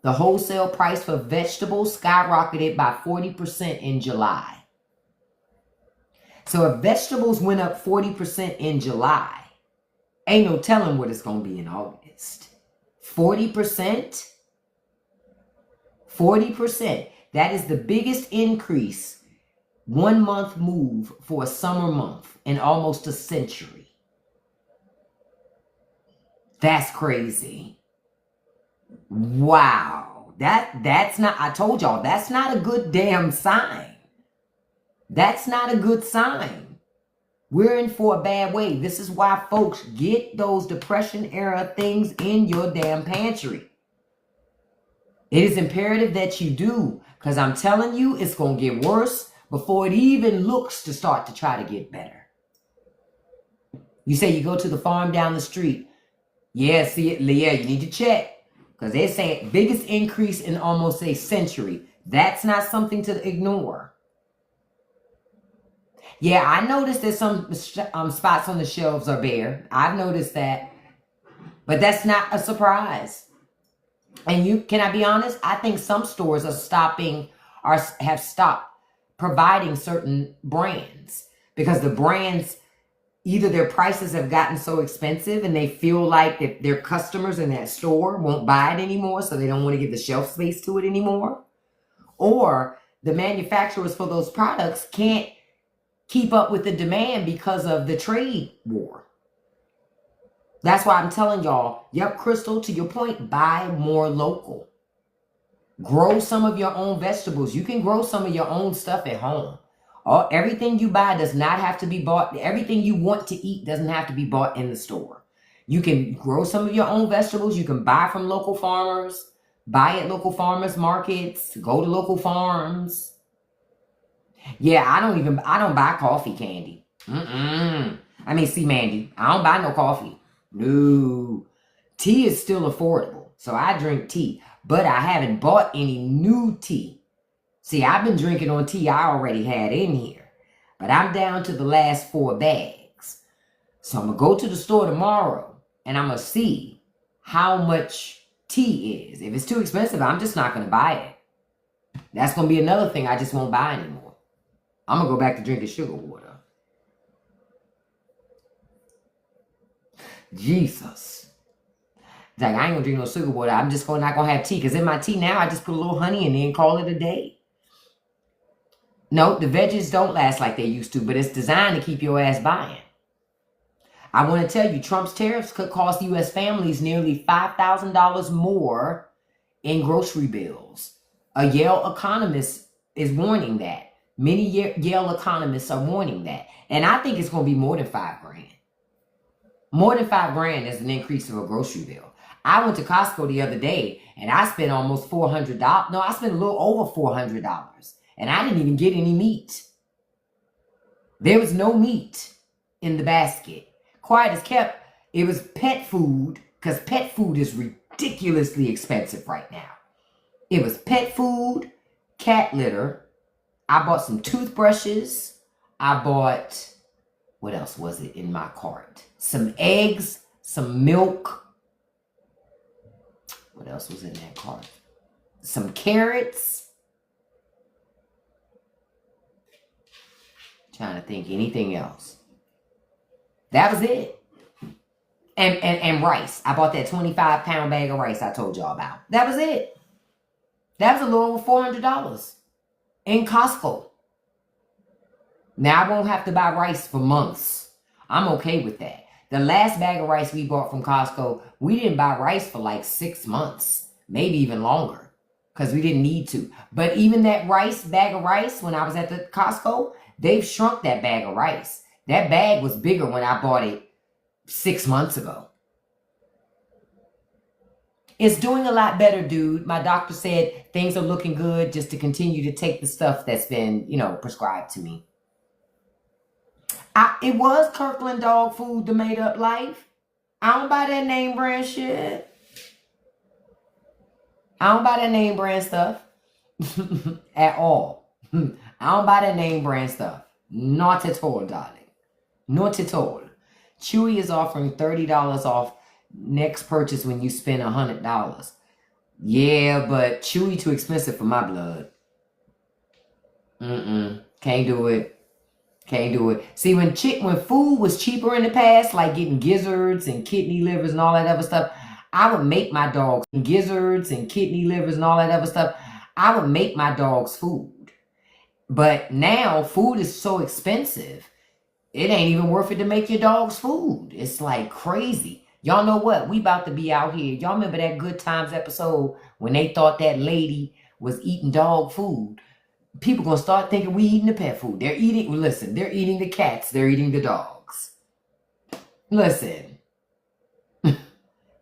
The wholesale price for vegetables skyrocketed by 40% in July. So if vegetables went up 40% in July, ain't no telling what it's going to be in August. 40%? 40%. That is the biggest increase, 1 month move for a summer month in almost a century. That's crazy. Wow. That's not, I told y'all, that's not a good damn sign. That's not a good sign. We're in for a bad way. This is why, folks, get those Depression era things in your damn pantry. It is imperative that you do, because I'm telling you, it's going to get worse before it even looks to start to try to get better. You say you go to the farm down the street. Yeah, see it. Yeah, you need to check. Because they're saying biggest increase in almost a century. That's not something to ignore. Yeah, I noticed that some spots on the shelves are bare. I've noticed that. But that's not a surprise. And can I be honest? I think some stores have stopped providing certain brands. Because the brands, either their prices have gotten so expensive and they feel like that their customers in that store won't buy it anymore, so they don't want to give the shelf space to it anymore. Or the manufacturers for those products can't keep up with the demand because of the trade war. That's why I'm telling y'all, yep, Crystal, to your point, buy more local. Grow some of your own vegetables. You can grow some of your own stuff at home. Everything you buy does not have to be bought. Everything you want to eat doesn't have to be bought in the store. You can grow some of your own vegetables. You can buy from local farmers, buy at local farmers markets, go to local farms. Yeah, I don't buy coffee candy. See, Mandy, I don't buy no coffee. No. Tea is still affordable, so I drink tea. but I haven't bought any new tea. See, I've been drinking on tea I already had in here, but I'm down to the last 4 bags. So I'm going to go to the store tomorrow and I'm going to see how much tea is. If it's too expensive, I'm just not going to buy it. That's going to be another thing I just won't buy anymore. I'm going to go back to drinking sugar water. Jesus. Like, I ain't gonna drink no sugar water. I'm just not gonna have tea. Because in my tea now, I just put a little honey in there and call it a day. No, the veggies don't last like they used to, but it's designed to keep your ass buying. I want to tell you, Trump's tariffs could cost U.S. families nearly $5,000 more in grocery bills. A Yale economist is warning that. Many Yale economists are warning that. And I think it's going to be more than $5,000. More than $5,000 is an increase of a grocery bill. I went to Costco the other day and I spent almost $400. No, I spent a little over $400. And I didn't even get any meat. There was no meat in the basket. Quiet as kept, it was pet food, because pet food is ridiculously expensive right now. It was pet food, cat litter. I bought some toothbrushes. I bought, what else was it in my cart? Some eggs, some milk. What else was in that cart? Some carrots. Trying to think anything else. That was it. And rice. I bought that 25-pound bag of rice I told y'all about. That was it. That was a little over $400 in Costco. Now I won't have to buy rice for months. I'm okay with that. The last bag of rice we bought from Costco, we didn't buy rice for like 6 months, maybe even longer, because we didn't need to. But even that bag of rice, when I was at the Costco, they've shrunk that bag of rice. That bag was bigger when I bought it 6 months ago. It's doing a lot better, dude. My doctor said things are looking good, just to continue to take the stuff that's been, prescribed to me. It was Kirkland dog food, the made up life. I don't buy that name brand shit. I don't buy that name brand stuff at all. I don't buy that name brand stuff. Not at all, darling. Not at all. Chewy is offering $30 off next purchase when you spend $100. Yeah, but Chewy too expensive for my blood. Can't do it. Can't do it. See, when food was cheaper in the past, like getting gizzards and kidney livers and all that other stuff, I would make my dogs gizzards and kidney livers and all that other stuff. I would make my dogs food. But now food is so expensive, it ain't even worth it to make your dogs food. It's like crazy. Y'all know what? We about to be out here. Y'all remember that Good Times episode when they thought that lady was eating dog food? People gonna start thinking we eating the pet food. They're eating the cats. They're eating the dogs. Listen.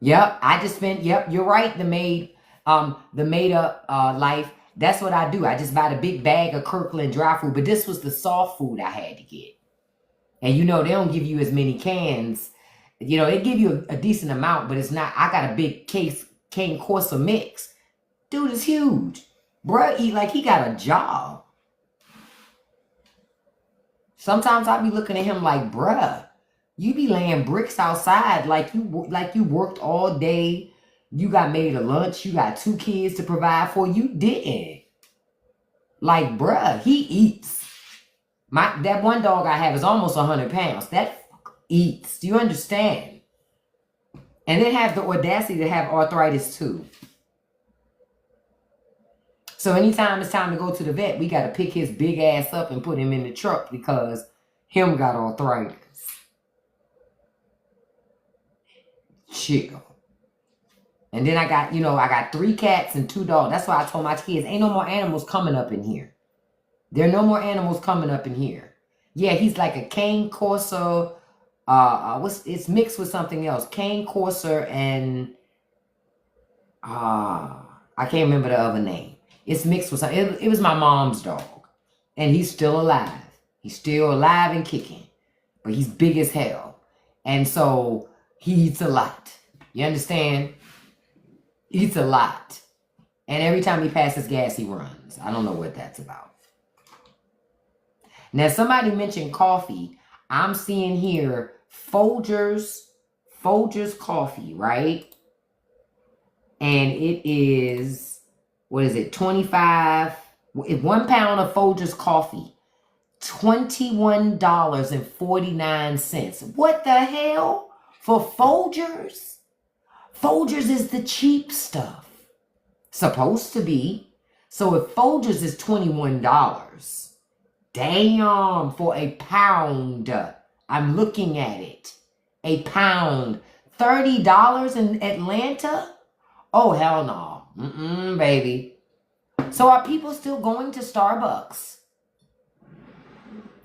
Yep, you're right. The made up life. That's what I do. I just buy the big bag of Kirkland dry food. But this was the soft food I had to get. And they don't give you as many cans. They give you a decent amount, but it's not. I got a big cane Corsa mix. Dude is huge. Bruh eat like he got a job. Sometimes I be looking at him like, bruh, you be laying bricks outside like you worked all day. You got made a lunch. You got 2 kids to provide for. You didn't. Like, bruh, he eats. That one dog I have is almost 100 pounds. That eats. Do you understand? And then have the audacity to have arthritis too. So anytime it's time to go to the vet, we got to pick his big ass up and put him in the truck because him got arthritis. Chill. And then I got 3 cats and 2 dogs. That's why I told my kids, ain't no more animals coming up in here. There are no more animals coming up in here. Yeah, he's like a cane Corsa. It's mixed with something else. Cane Corsa and I can't remember the other name. It's mixed with something. It was my mom's dog. And he's still alive. He's still alive and kicking. But he's big as hell. And so he eats a lot. You understand? He eats a lot. And every time he passes gas, he runs. I don't know what that's about. Now, somebody mentioned coffee. I'm seeing here Folgers coffee, right? And it is, what is it, 25, 1 pound of Folgers coffee, $21.49. What the hell? For Folgers? Folgers is the cheap stuff. Supposed to be. So if Folgers is $21, damn, for a pound. I'm looking at it. A pound. $30 in Atlanta? Oh, hell no. Baby. So are people still going to Starbucks?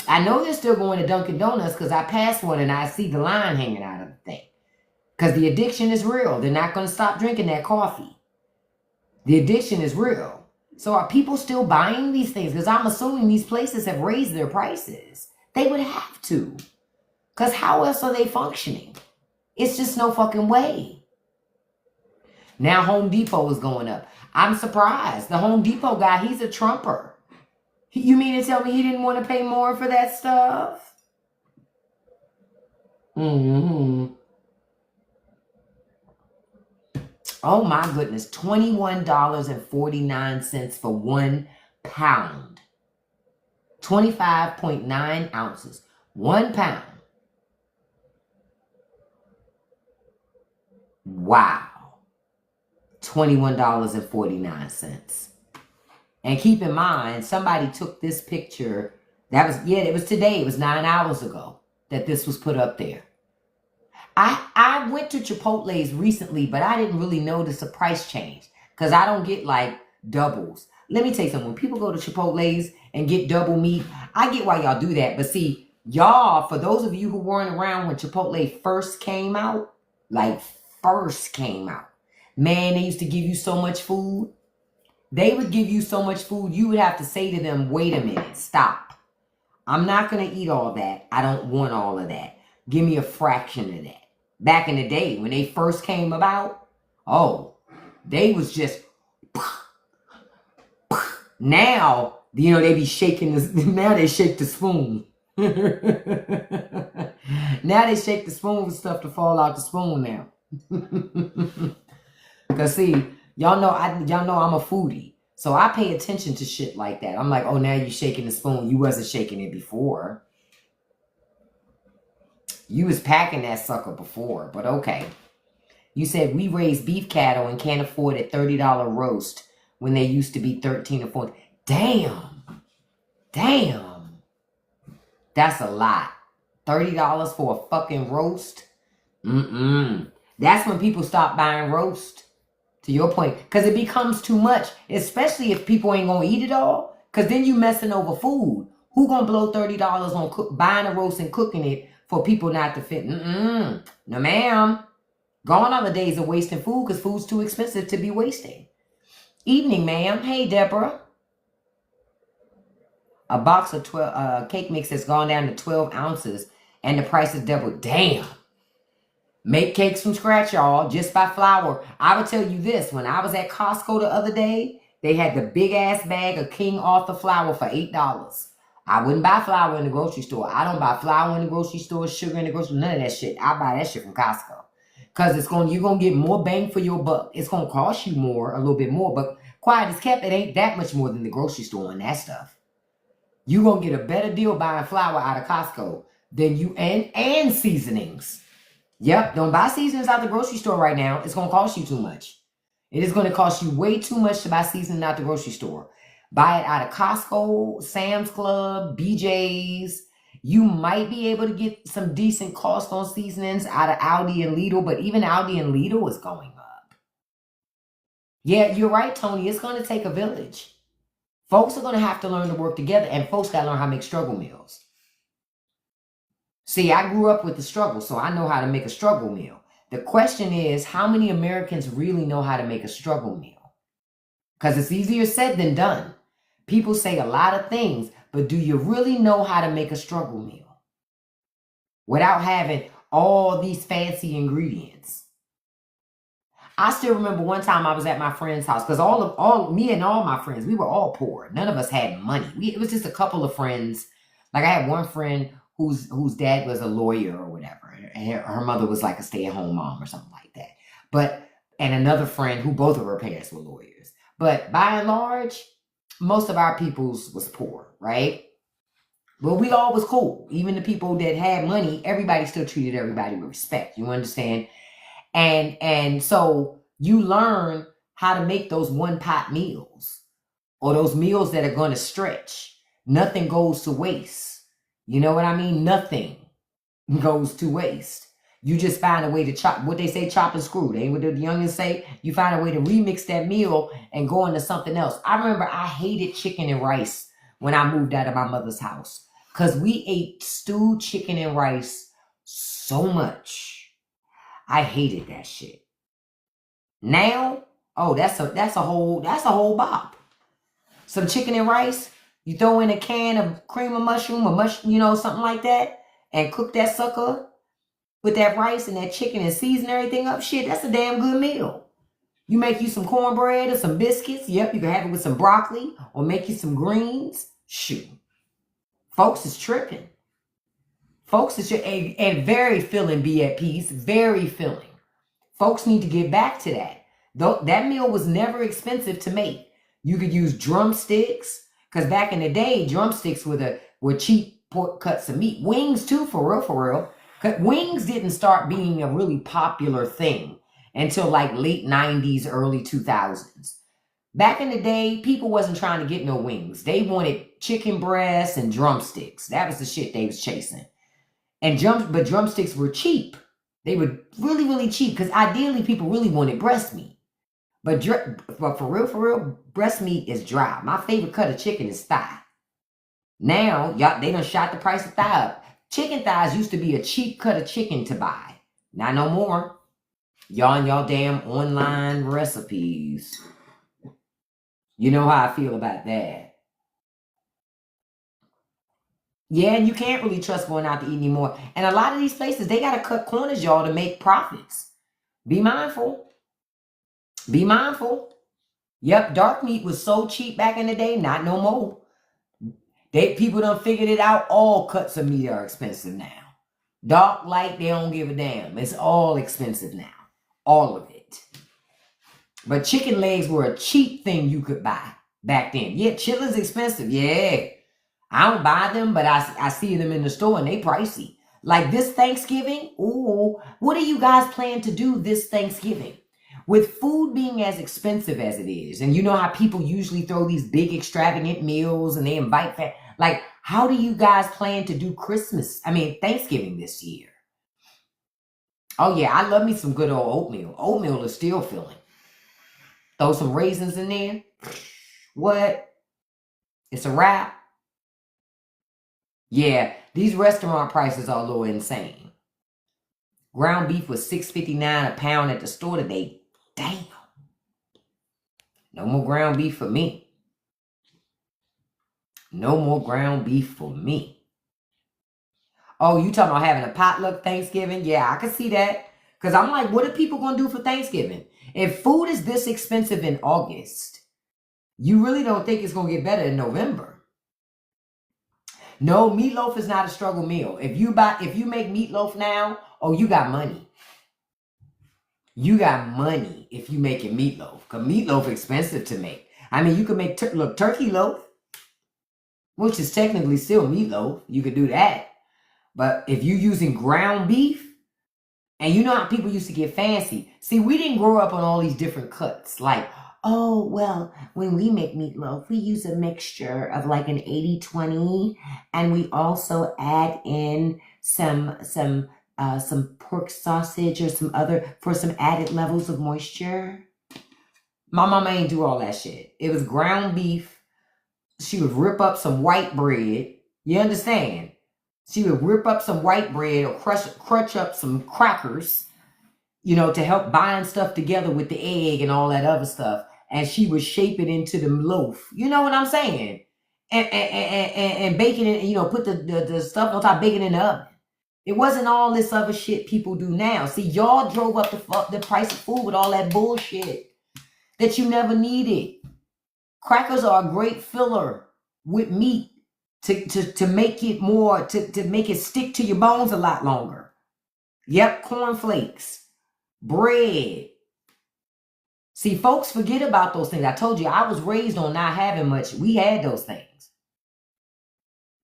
I know they're still going to Dunkin' Donuts because I passed one and I see the line hanging out of the thing. Because the addiction is real. They're not going to stop drinking that coffee. The addiction is real. So are people still buying these things? Because I'm assuming these places have raised their prices. They would have to. Because how else are they functioning? It's just no fucking way. Now Home Depot is going up. I'm surprised. The Home Depot guy, he's a Trumper. You mean to tell me he didn't want to pay more for that stuff? Oh my goodness. $21.49 for 1 pound. 25.9 ounces. 1 pound. Wow. $21.49. And keep in mind, somebody took this picture. It was today. It was 9 hours ago that this was put up there. I went to Chipotle's recently, but I didn't really notice a price change because I don't get like doubles. Let me tell you something. When people go to Chipotle's and get double meat, I get why y'all do that. But see, y'all, for those of you who weren't around when Chipotle first came out, man, they used to give you so much food. They would give you so much food, you would have to say to them, wait a minute, stop. I'm not going to eat all that. I don't want all of that. Give me a fraction of that. Back in the day, when they first came about, they was just, now, they be shaking this, now they shake the spoon. Now they shake the spoon for stuff to fall out the spoon now. Because see, y'all know I'm a foodie. So I pay attention to shit like that. I'm like, oh, now you shaking the spoon. You wasn't shaking it before. You was packing that sucker before, but okay. You said we raise beef cattle and can't afford a $30 roast when they used to be 13 or 14. Damn. That's a lot. $30 for a fucking roast? That's when people stop buying roast. To your point, because it becomes too much, especially if people ain't gonna eat it all. Because then you messing over food. Who gonna blow $30 on buying a roast and cooking it for people not to fit? No, ma'am. Gone are the days of wasting food because food's too expensive to be wasting. Evening, ma'am. Hey, Deborah. A box of 12 cake mix has gone down to 12 ounces, and the price is doubled. Damn. Make cakes from scratch, y'all, just by flour. I would tell you this. When I was at Costco the other day, they had the big-ass bag of King Arthur flour for $8. I wouldn't buy flour in the grocery store. I don't buy flour in the grocery store, sugar in the grocery store, none of that shit. I buy that shit from Costco. Because you're going to get more bang for your buck. It's going to cost you more, a little bit more. But quiet as kept, it ain't that much more than the grocery store and that stuff. You're going to get a better deal buying flour out of Costco than you, and seasonings. Yep, don't buy seasonings out the grocery store right now. It's going to cost you too much. It is going to cost you way too much to buy seasoning out the grocery store. Buy it out of Costco, Sam's Club, BJ's. You might be able to get some decent cost on seasonings out of Aldi and Lidl, but even Aldi and Lidl is going up. Yeah, you're right, Tony. It's going to take a village. Folks are going to have to learn to work together, and folks got to learn how to make struggle meals. See, I grew up with the struggle, so I know how to make a struggle meal. The question is, how many Americans really know how to make a struggle meal? Because it's easier said than done. People say a lot of things, but do you really know how to make a struggle meal without having all these fancy ingredients? I still remember one time I was at my friend's house because all me and all my friends, we were all poor. None of us had money. It was just a couple of friends. Like I had one friend whose dad was a lawyer or whatever, and her mother was like a stay-at-home mom or something like that. But and another friend who both of her parents were lawyers. But by and large, most of our peoples was poor, right? But we all was cool. Even the people that had money, everybody still treated everybody with respect. You understand? And so you learn how to make those one pot meals or those meals that are going to stretch. Nothing goes to waste. You know what I mean? Nothing goes to waste. You just find a way to chop, what they say, chop and screw. They ain't what the youngins say. You find a way to remix that meal and go into something else. I remember I hated chicken and rice when I moved out of my mother's house because we ate stewed chicken and rice so much. I hated that shit. Now, oh, that's a whole bop. Some chicken and rice. You throw in a can of cream of mushroom or something like that, and cook that sucker with that rice and that chicken and season everything up. Shit, that's a damn good meal. You make you some cornbread or some biscuits. Yep, you can have it with some broccoli or make you some greens. Shoot. Folks is tripping. Folks is and very filling, be at peace. Very filling. Folks need to get back to that. Though that meal was never expensive to make. You could use drumsticks, because back in the day, drumsticks were cheap pork cuts of meat. Wings too, for real. Wings didn't start being a really popular thing until like late 90s, early 2000s. Back in the day, people wasn't trying to get no wings. They wanted chicken breasts and drumsticks. That was the shit they was chasing. But drumsticks were cheap. They were really, really cheap because ideally people really wanted breast meat. But for real, breast meat is dry. My favorite cut of chicken is thigh. Now, they done shot the price of thigh up. Chicken thighs used to be a cheap cut of chicken to buy. Not no more. Y'all and y'all damn online recipes. You know how I feel about that. Yeah, and you can't really trust going out to eat anymore. And a lot of these places, they got to cut corners, y'all, to make profits. Be mindful. Be mindful. Yep, dark meat was so cheap back in the day, not no more. People done figured it out. All cuts of meat are expensive now. Dark, light, they don't give a damn. It's all expensive now. All of it. But chicken legs were a cheap thing you could buy back then. Yeah, chilling's expensive. Yeah. I don't buy them, but I see them in the store and they pricey. Like this Thanksgiving, ooh, what do you guys plan to do this Thanksgiving? With food being as expensive as it is, and you know how people usually throw these big extravagant meals and they invite like, how do you guys plan to do Thanksgiving this year? Oh yeah, I love me some good old oatmeal. Oatmeal is still filling. Throw some raisins in there. What? It's a wrap. Yeah, these restaurant prices are a little insane. Ground beef was $6.59 a pound at the store today. Damn. No more ground beef for me. No more ground beef for me. Oh, you talking about having a potluck Thanksgiving? Yeah, I can see that. Because I'm like, what are people going to do for Thanksgiving? If food is this expensive in August, you really don't think it's going to get better in November. No, meatloaf is not a struggle meal. If you make meatloaf now, oh, you got money. You got money if you make it meatloaf. Because meatloaf expensive to make. I mean, you could make turkey loaf, which is technically still meatloaf. You could do that. But if you're using ground beef, and you know how people used to get fancy. See, we didn't grow up on all these different cuts. Like, oh, well, when we make meatloaf, we use a mixture of like an 80-20, and we also add in some pork sausage or some added levels of moisture. My mama ain't do all that shit. It was ground beef. She would rip up some white bread. You understand? She would rip up some white bread or crunch up some crackers, to help bind stuff together with the egg and all that other stuff. And she would shape it into the loaf. You know what I'm saying? And bake it in, put the stuff on top, bake it in the oven. It wasn't all this other shit people do now. See, y'all drove up the price of food with all that bullshit that you never needed. Crackers are a great filler with meat to make it more, to make it stick to your bones a lot longer. Yep, cornflakes, bread. See, folks forget about those things. I told you, I was raised on not having much. We had those things.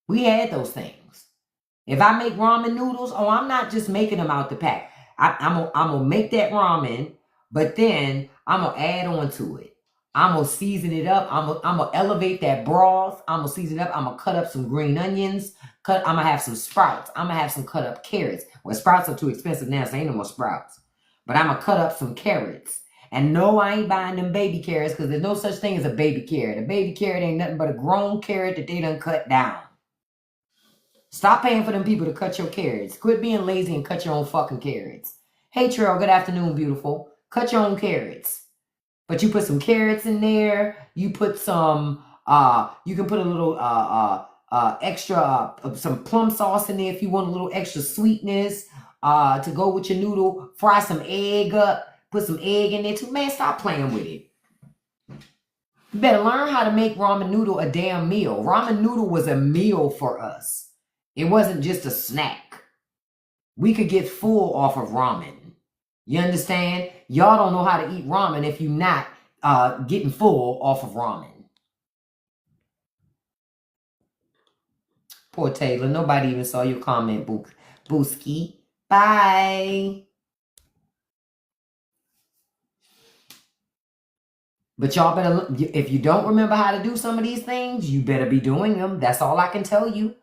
We had those things. If I make ramen noodles, oh, I'm not just making them out the pack. I'm gonna make that ramen, but then I'm gonna add on to it. I'm gonna season it up. I'm gonna elevate that broth. I'm gonna season it up. I'm gonna cut up some green onions. I'm gonna have some sprouts. I'm gonna have some cut up carrots. Well, sprouts are too expensive now, so ain't no more sprouts. But I'm gonna cut up some carrots. And no, I ain't buying them baby carrots because there's no such thing as a baby carrot. A baby carrot ain't nothing but a grown carrot that they done cut down. Stop paying for them people to cut your carrots. Quit being lazy and cut your own fucking carrots. Hey, Cheryl, good afternoon, beautiful. Cut your own carrots. But you put some carrots in there. You put some, you can put a little extra, some plum sauce in there if you want a little extra sweetness to go with your noodle. Fry some egg up. Put some egg in there too. Man, stop playing with it. You better learn how to make ramen noodle a damn meal. Ramen noodle was a meal for us. It wasn't just a snack. We could get full off of ramen. You understand? Y'all don't know how to eat ramen if you're not getting full off of ramen. Poor Taylor. Nobody even saw your comment, Booski. Bye. But y'all better, if you don't remember how to do some of these things, you better be doing them. That's all I can tell you.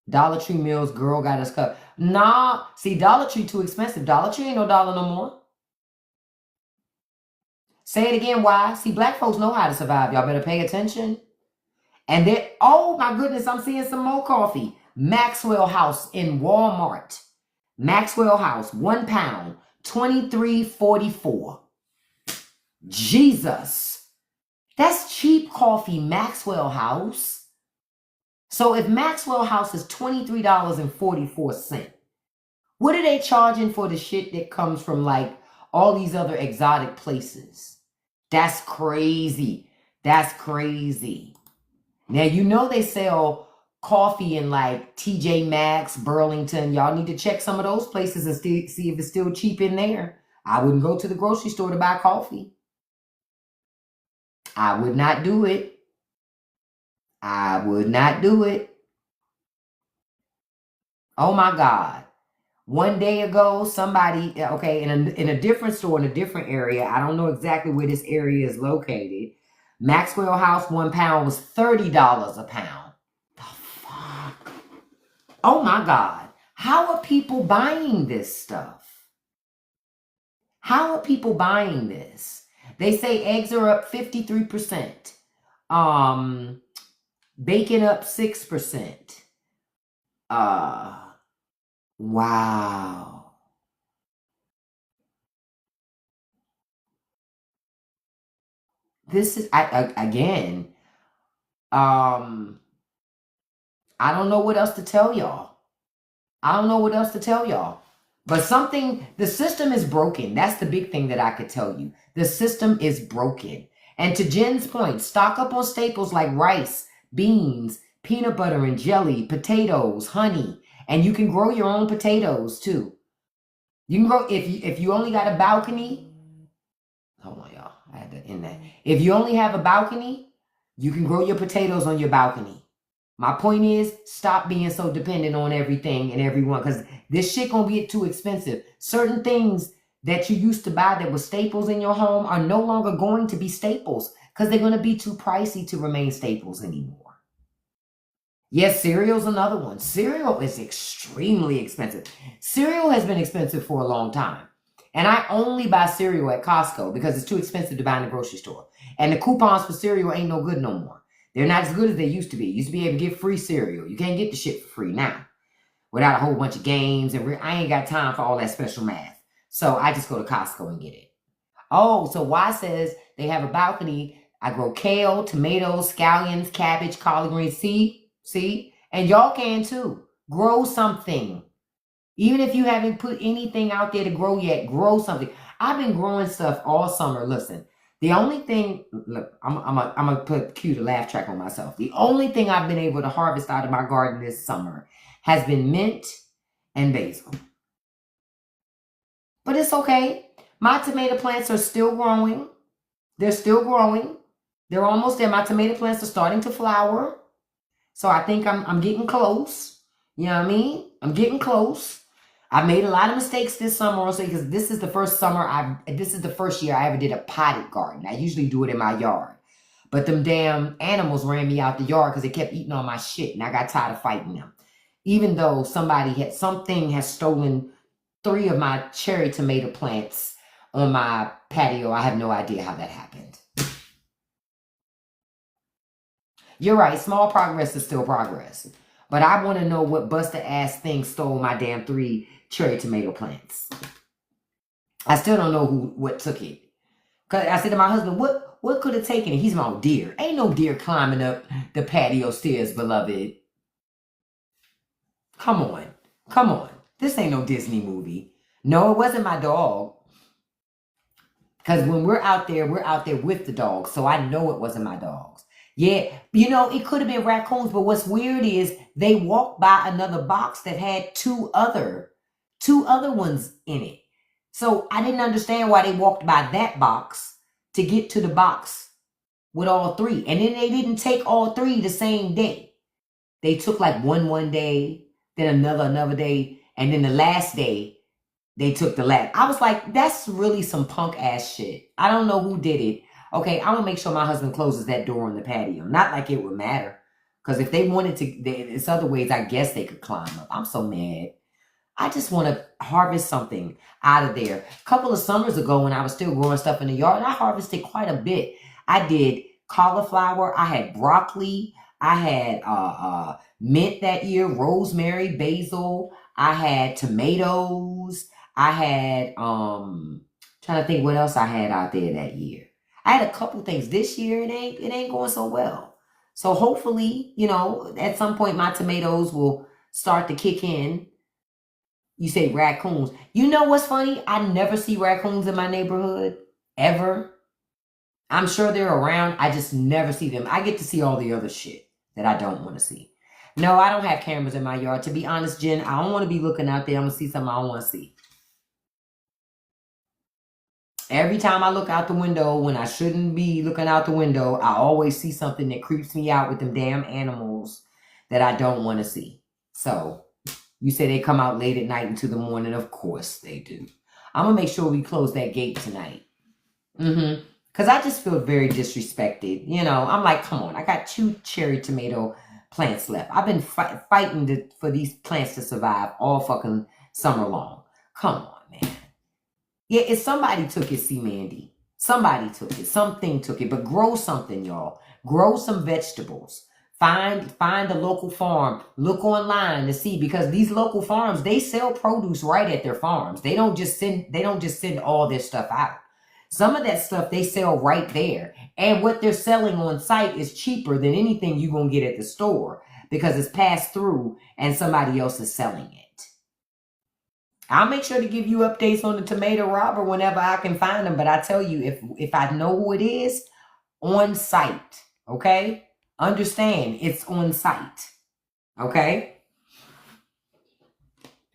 Dollar Tree meals, girl got us covered. Nah, see, Dollar Tree too expensive. Dollar Tree ain't no dollar no more. Say it again, why? See, black folks know how to survive. Y'all better pay attention. And then, oh my goodness, I'm seeing some more coffee. Maxwell House in Walmart. Maxwell House, 1 pound, $23.44. Jesus. That's cheap coffee, Maxwell House. So if Maxwell House is $23.44, what are they charging for the shit that comes from like all these other exotic places? That's crazy. That's crazy. Now, you know they sell coffee in like TJ Maxx, Burlington. Y'all need to check some of those places and see if it's still cheap in there. I wouldn't go to the grocery store to buy coffee. I would not do it. I would not do it. Oh my God. One day ago, somebody, okay, in a different store, in a different area, I don't know exactly where this area is located, Maxwell House 1 pound was $30 a pound. The fuck? Oh my God. How are people buying this stuff? How are people buying this? They say eggs are up 53%. Bacon up 6%. Wow. This is, again, I don't know what else to tell y'all. I don't know what else to tell y'all. But the system is broken. That's the big thing that I could tell you. The system is broken. And to Jen's point, stock up on staples like rice, beans, peanut butter and jelly, potatoes, honey. And you can grow your own potatoes too. You can grow, if you only got a balcony, hold on y'all, I had to end that. If you only have a balcony, you can grow your potatoes on your balcony. My point is, stop being so dependent on everything and everyone, because this shit gonna get too expensive. Certain things that you used to buy that were staples in your home are no longer going to be staples because they're going to be too pricey to remain staples anymore. Yes, cereal's another one. Cereal is extremely expensive. Cereal has been expensive for a long time. And I only buy cereal at Costco because it's too expensive to buy in the grocery store. And the coupons for cereal ain't no good no more. They're not as good as they used to be. You used to be able to get free cereal. You can't get the shit for free now without a whole bunch of games. And I ain't got time for all that special math. So I just go to Costco and get it. Oh, so Y says they have a balcony. I grow kale, tomatoes, scallions, cabbage, collard greens. See? And y'all can too. Grow something. Even if you haven't put anything out there to grow yet, grow something. I've been growing stuff all summer. Listen, the only thing, look, I'm gonna put cue the laugh track on myself. The only thing I've been able to harvest out of my garden this summer has been mint and basil. But it's okay. My tomato plants are still growing. They're still growing. They're almost there. My tomato plants are starting to flower. So I think I'm getting close. You know what I mean? I'm getting close. I made a lot of mistakes this summer also because this is the first year I ever did a potted garden. I usually do it in my yard. But them damn animals ran me out the yard because they kept eating all my shit and I got tired of fighting them. Even though something has stolen 3 of my cherry tomato plants on my patio. I have no idea how that happened. You're right. Small progress is still progress. But I want to know what busted ass thing stole my damn 3 cherry tomato plants. I still don't know what took it. Cause I said to my husband, what could have taken it? He's my deer. Ain't no deer climbing up the patio stairs, beloved. Come on. This ain't no Disney movie. No, it wasn't my dog. Because when we're out there with the dogs. So I know it wasn't my dogs. Yeah, it could have been raccoons. But what's weird is they walked by another box that had two other ones in it. So I didn't understand why they walked by that box to get to the box with all 3. And then they didn't take all 3 the same day. They took like one day, then another day, and then the last day, they took the last. I was like, that's really some punk ass shit. I don't know who did it. Okay, I'm gonna make sure my husband closes that door on the patio. Not like it would matter. Because if they wanted to, it's other ways I guess they could climb up. I'm so mad. I just want to harvest something out of there. A couple of summers ago when I was still growing stuff in the yard, I harvested quite a bit. I did cauliflower. I had broccoli. I had mint that year, rosemary, basil. I had tomatoes. I had trying to think what else I had out there that year. I had a couple things. This year it ain't going so well. So hopefully, at some point my tomatoes will start to kick in. You say raccoons. You know what's funny? I never see raccoons in my neighborhood ever. I'm sure they're around. I just never see them. I get to see all the other shit that I don't want to see. No, I don't have cameras in my yard. To be honest, Jen, I don't want to be looking out there. I'm going to see something I don't want to see. Every time I look out the window when I shouldn't be looking out the window, I always see something that creeps me out with them damn animals that I don't want to see. So, you say they come out late at night into the morning. Of course they do. I'm going to make sure we close that gate tonight. Because I just feel very disrespected. I'm like, come on. I got 2 cherry tomato plants left. I've been fighting for these plants to survive all fucking summer long. Come on, man. Yeah, if somebody took it, see, Mandy. Somebody took it. Something took it. But grow something, y'all. Grow some vegetables. Find a local farm. Look online to see, because these local farms, they sell produce right at their farms. They don't just send all their stuff out. Some of that stuff they sell right there. And what they're selling on site is cheaper than anything you're going to get at the store, because it's passed through and somebody else is selling it. I'll make sure to give you updates on the tomato robber whenever I can find them. But I tell you, if I know who it is, on site, okay? Understand, it's on site, okay?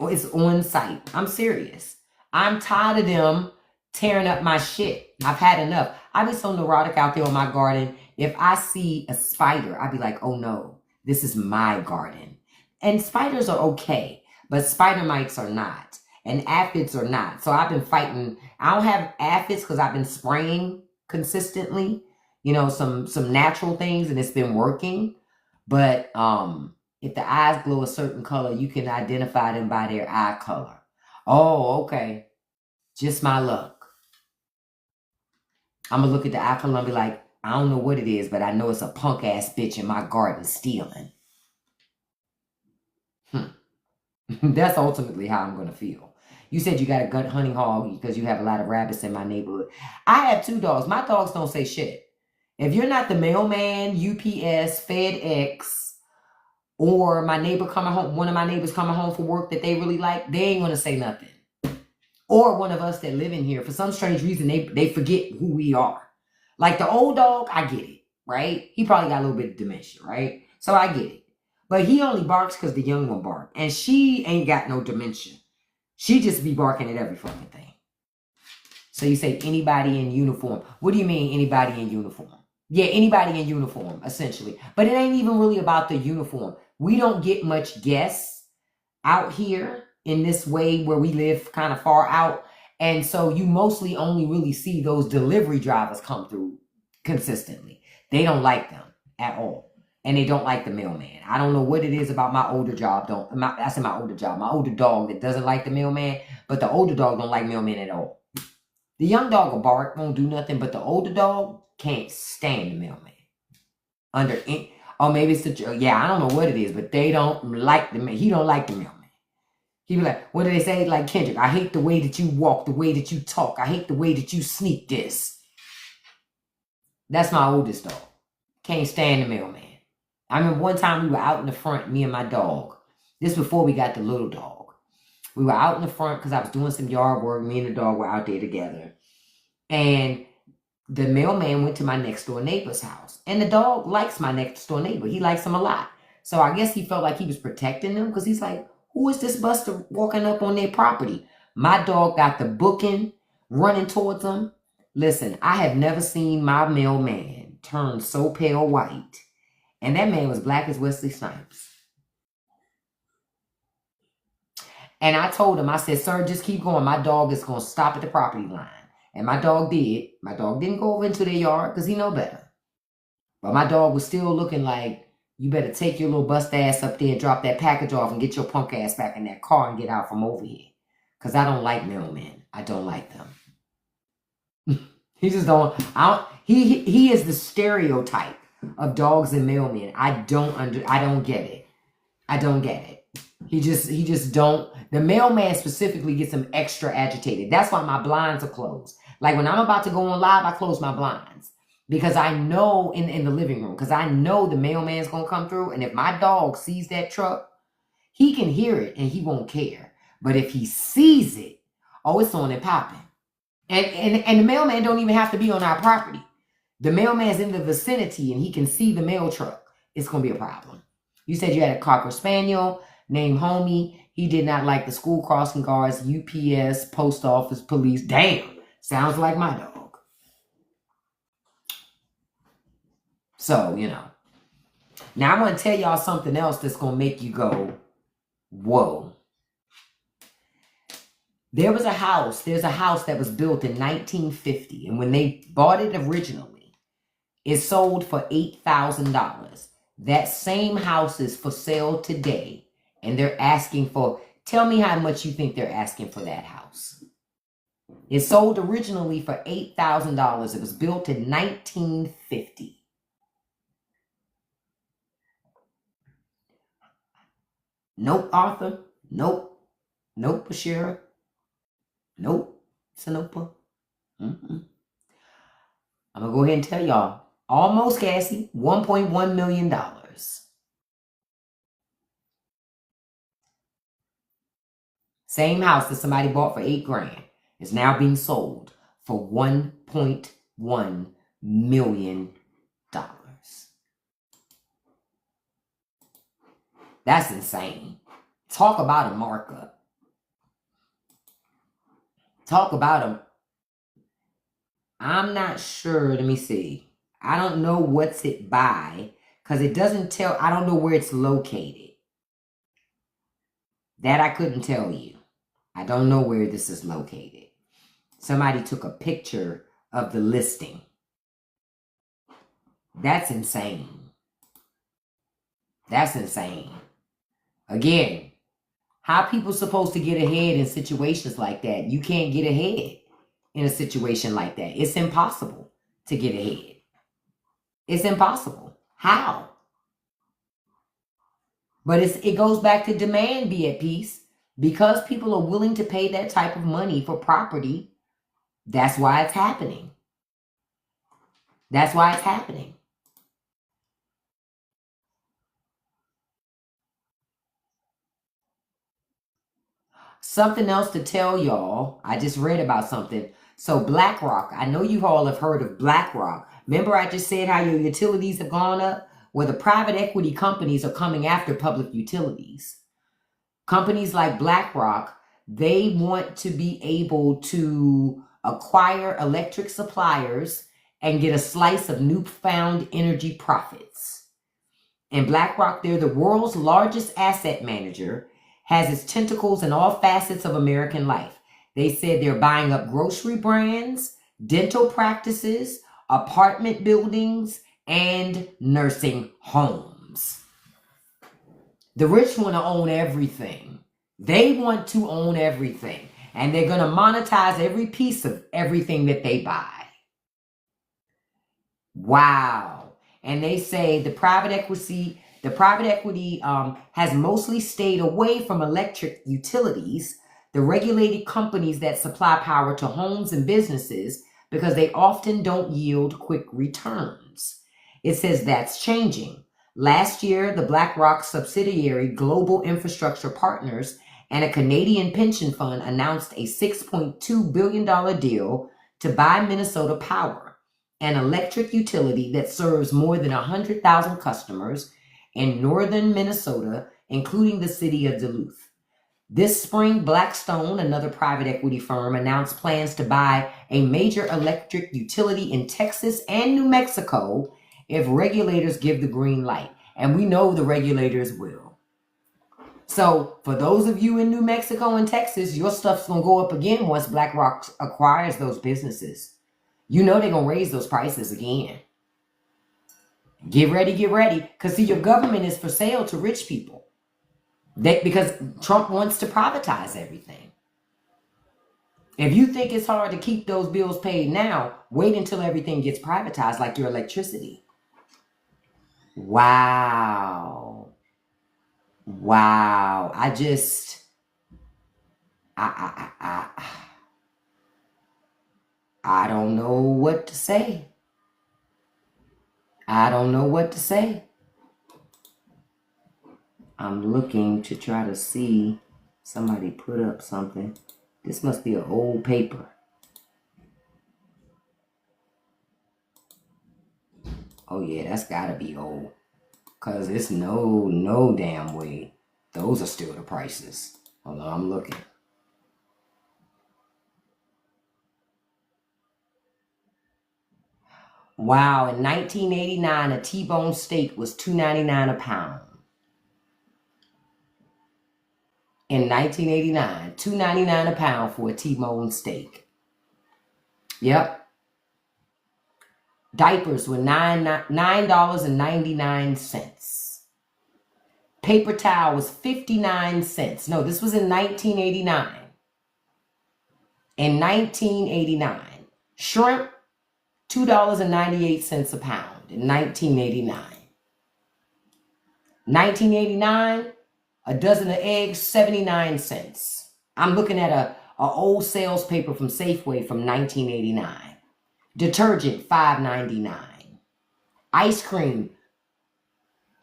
Well, it's on site. I'm serious. I'm tired of them tearing up my shit. I've had enough. I be so neurotic out there on my garden. If I see a spider, I'd be like, oh no, this is my garden. And spiders are okay, but spider mites are not. And aphids are not. So I've been fighting. I don't have aphids because I've been spraying consistently, some natural things, and it's been working. But if the eyes glow a certain color, you can identify them by their eye color. Oh, okay. Just my luck. I'm going to look at the eye color and be like, I don't know what it is, but I know it's a punk ass bitch in my garden stealing. That's ultimately how I'm going to feel. You said you got a gut hunting hog because you have a lot of rabbits in my neighborhood. I have 2 dogs. My dogs don't say shit. If you're not the mailman, UPS, FedEx, or my neighbor coming home, one of my neighbors coming home from work that they really like, they ain't going to say nothing. Or one of us that live in here, for some strange reason, they forget who we are. Like the old dog, I get it, right? He probably got a little bit of dementia, right? So I get it. But he only barks because the young one bark. And she ain't got no dementia. She just be barking at every fucking thing. So you say anybody in uniform. What do you mean anybody in uniform? Yeah, anybody in uniform, essentially. But it ain't even really about the uniform. We don't get much guests out here in this way where we live kind of far out. And so you mostly only really see those delivery drivers come through consistently. They don't like them at all. And they don't like the mailman. I don't know what it is about my older job. My older dog that doesn't like the mailman. But the older dog don't like mailman at all. The young dog will bark, won't do nothing. But the older dog can't stand the mailman. Or maybe it's I don't know what it is. But they don't like the mailman. He don't like the mailman. He be like, what do they say? Like, Kendrick, I hate the way that you walk, the way that you talk. I hate the way that you sneak this. That's my oldest dog. Can't stand the mailman. I remember one time we were out in the front, me and my dog. This before we got the little dog. We were out in the front because I was doing some yard work. Me and the dog were out there together. And the mailman went to my next door neighbor's house. And the dog likes my next door neighbor. He likes him a lot. So I guess he felt like he was protecting them because he's like, who is this buster walking up on their property? My dog got the booking, running towards him. Listen, I have never seen my mailman turn so pale white. And that man was black as Wesley Snipes. And I told him, I said, sir, just keep going. My dog is going to stop at the property line. And my dog did. My dog didn't go over into their yard because he know better. But my dog was still looking like, you better take your little bust ass up there and drop that package off and get your punk ass back in that car and get out from over here. Because I don't like mailmen. I don't like them. He just don't. He is the stereotype of dogs and mailmen. I don't get it. I don't get it. He just don't. The mailman specifically gets him extra agitated. That's why my blinds are closed. Like when I'm about to go on live, I close my blinds. Because I know in the living room, because I know the mailman's going to come through. And if my dog sees that truck, he can hear it and he won't care. But if he sees it, oh, it's on and popping. And the mailman don't even have to be on our property. The mailman's in the vicinity and he can see the mail truck. It's going to be a problem. You said you had a Cocker Spaniel named Homie. He did not like the school crossing guards, UPS, post office, police. Damn, sounds like my dog. So, Now I'm going to tell y'all something else that's going to make you go, whoa. There's a house that was built in 1950. And when they bought it originally, it sold for $8,000. That same house is for sale today. And they're asking for, tell me how much you think they're asking for that house. It sold originally for $8,000. It was built in 1950. Nope, Arthur. Nope. Nope, Bashira. Nope, Sanopa. I'm going to go ahead and tell y'all. Almost, Cassie. $1.1 million. Same house that somebody bought for $8,000 is now being sold for $1.1 million. That's insane. Talk about a markup. Talk about them. I'm not sure. Let me see. I don't know what's it by because it doesn't tell. I don't know where it's located. That I couldn't tell you. I don't know where this is located. Somebody took a picture of the listing. That's insane. That's insane. Again, how people supposed to get ahead in situations like that? You can't get ahead in a situation like that. It's impossible to get ahead. It's impossible. How? But it goes back to demand be at peace. Because people are willing to pay that type of money for property, that's why it's happening. That's why it's happening. Something else to tell y'all. I just read about something. So BlackRock, I know you all have heard of BlackRock. Remember I just said how your utilities have gone up? Well, the private equity companies are coming after public utilities. Companies like BlackRock, they want to be able to acquire electric suppliers and get a slice of newfound energy profits. And BlackRock, they're the world's largest asset manager, has its tentacles in all facets of American life. They said they're buying up grocery brands, dental practices, apartment buildings, and nursing homes. The rich want to own everything. They want to own everything. And they're going to monetize every piece of everything that they buy. Wow. And they say the private equity has mostly stayed away from electric utilities, the regulated companies that supply power to homes and businesses, because they often don't yield quick returns. It says that's changing. Last year, the BlackRock subsidiary Global Infrastructure Partners and a Canadian pension fund announced a $6.2 billion deal to buy Minnesota Power, an electric utility that serves more than 100,000 customers in northern Minnesota, including the city of Duluth. This spring, Blackstone, another private equity firm, announced plans to buy a major electric utility in Texas and New Mexico if regulators give the green light. And we know the regulators will. So for those of you in New Mexico and Texas, your stuff's going to go up again once BlackRock acquires those businesses. You know they're going to raise those prices again. Get ready, because see, your government is for sale to rich people. Because Trump wants to privatize everything. If you think it's hard to keep those bills paid now, wait until everything gets privatized, like your electricity. Wow. I don't know what to say. I'm looking to try to see. Somebody put up something. This must be an old paper. Oh yeah, that's gotta be old. Cause it's no damn way. Those are still the prices. Hold on, I'm looking. Wow, in 1989, a T-bone steak was $2.99 a pound. In 1989, $2.99 a pound for a T-bone steak. Yep. Diapers were $9.99. Paper towel was 59 cents. No, this was in 1989. In 1989. Shrimp, $2.98 a pound in 1989. 1989, a dozen of eggs, 79 cents. I'm looking at a old sales paper from Safeway from 1989. Detergent, $5.99. Ice cream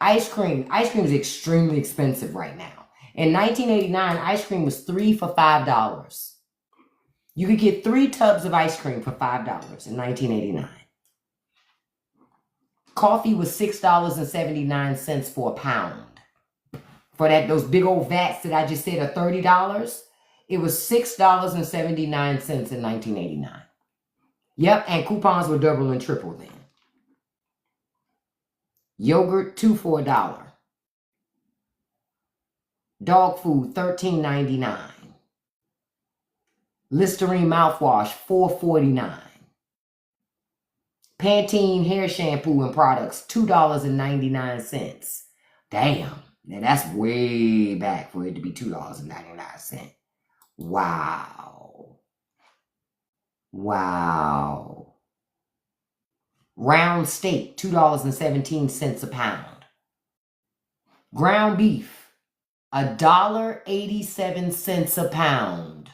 is extremely expensive right now. In 1989, ice cream was 3 for $5. You could get 3 tubs of ice cream for $5 in 1989. Coffee was $6.79 for a pound. For those big old vats that I just said are $30, it was $6.79 in 1989. Yep, and coupons were double and triple then. Yogurt, 2 for $1. Dog food, $13.99. Listerine mouthwash, $4.49. Pantene hair shampoo and products, $2.99. Damn, now that's way back for it to be $2.99. Wow. Round steak, $2.17 a pound. Ground beef, $1.87 a pound.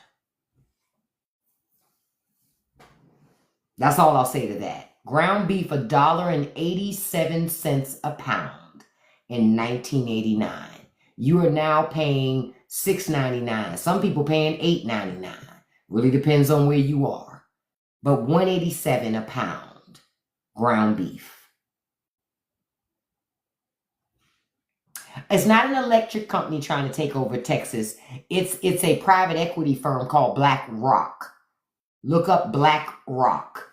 That's all I'll say to that. Ground beef, $1.87 a pound in 1989. You are now paying $6.99. Some people paying $8.99. Really depends on where you are. But $1.87 a pound ground beef. It's not an electric company trying to take over Texas. It's a private equity firm called BlackRock. Look up BlackRock.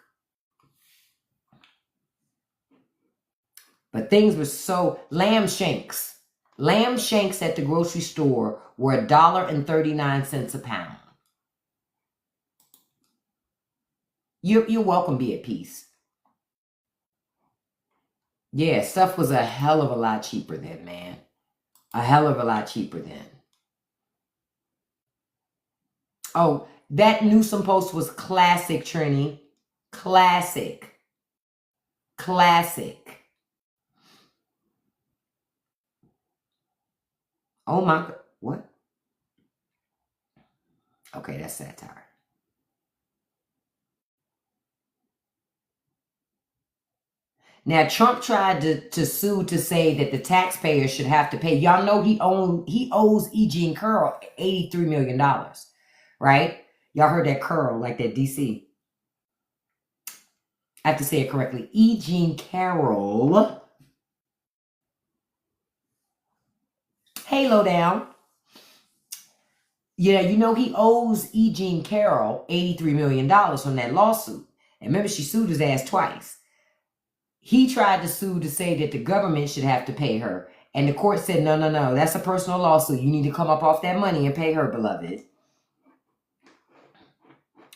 But things were so... Lamb shanks at the grocery store were $1.39 a pound. You're welcome, be at peace. Yeah, stuff was a hell of a lot cheaper then, man. A hell of a lot cheaper then. Oh, that Newsom post was classic, Trini. Classic. Classic. Oh my God. What? Okay, that's satire. Now, Trump tried to sue to say that the taxpayers should have to pay. Y'all know he owes E. Jean Carroll $83 million, right? Y'all heard that Curl, like that DC. I have to say it correctly. E. Jean Carroll. Hey, Lowdown. Yeah, you know he owes E. Jean Carroll $83 million from that lawsuit. And remember, she sued his ass twice. He tried to sue to say that the government should have to pay her. And the court said, no, that's a personal lawsuit. You need to come up off that money and pay her, beloved.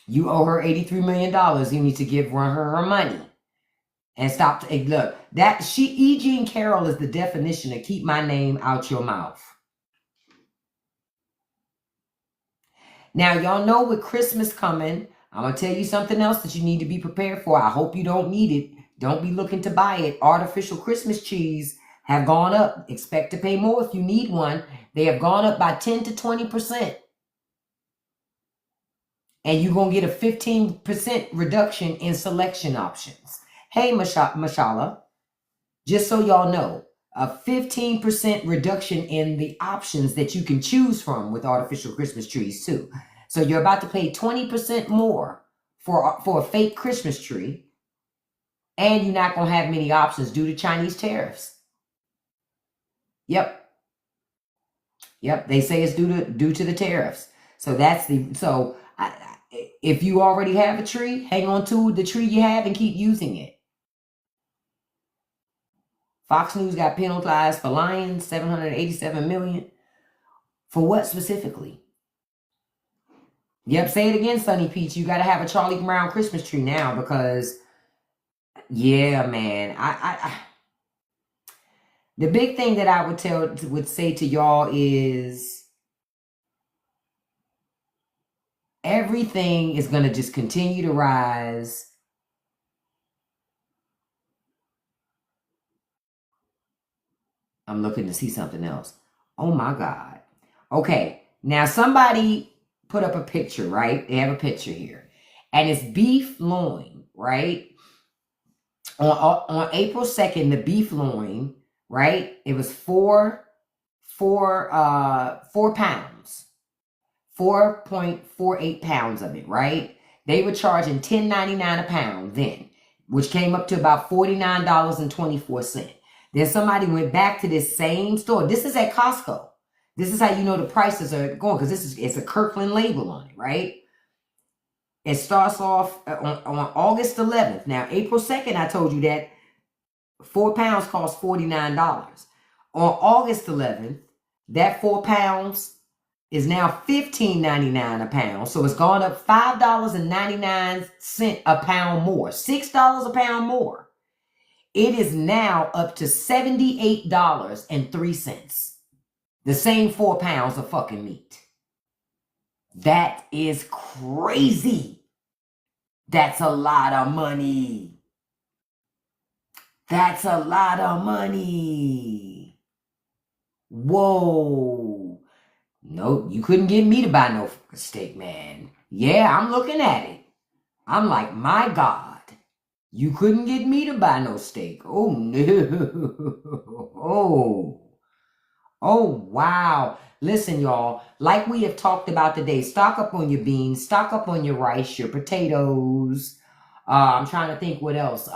You owe her $83 million. You need to give her money. And stop. Look, E. Jean Carroll is the definition of keep my name out your mouth. Now, y'all know with Christmas coming, I'm going to tell you something else that you need to be prepared for. I hope you don't need it. Don't be looking to buy it. Artificial Christmas trees have gone up. Expect to pay more if you need one. They have gone up by 10 to 20%. And you're going to get a 15% reduction in selection options. Hey, Mashallah, just so y'all know, a 15% reduction in the options that you can choose from with artificial Christmas trees too. So you're about to pay 20% more for a fake Christmas tree. And you're not going to have many options due to Chinese tariffs. Yep. They say it's due to the tariffs. So if you already have a tree, hang on to the tree you have and keep using it. Fox News got penalized for lying, $787 million. For what specifically? Yep, say it again, Sonny Peach. You got to have a Charlie Brown Christmas tree now because, yeah, man. The big thing that I would say to y'all is everything is going to just continue to rise. I'm looking to see something else. Oh my God. Okay. Now somebody put up a picture, right? They have a picture here. And it's beef loin, right? On April 2nd, the beef loin, right? It was four pounds. 4.48 pounds of it, right? They were charging $10.99 a pound then, which came up to about $49.24. Then somebody went back to this same store. This is at Costco. This is how you know the prices are going because it's a Kirkland label on it, right? It starts off on August 11th. Now, April 2nd, I told you that 4 pounds cost $49. On August 11th, that 4 pounds is now $15.99 a pound. So it's gone up $5.99 a pound more. $6 a pound more. It is now up to $78.03. The same 4 pounds of fucking meat. That is crazy. That's a lot of money. That's a lot of money. Whoa. No, you couldn't get me to buy no steak, man. Yeah, I'm looking at it. I'm like, my God. You couldn't get me to buy no steak. Oh, no. Oh, wow. Listen, y'all, like we have talked about today, stock up on your beans, stock up on your rice, your potatoes. I'm trying to think what else.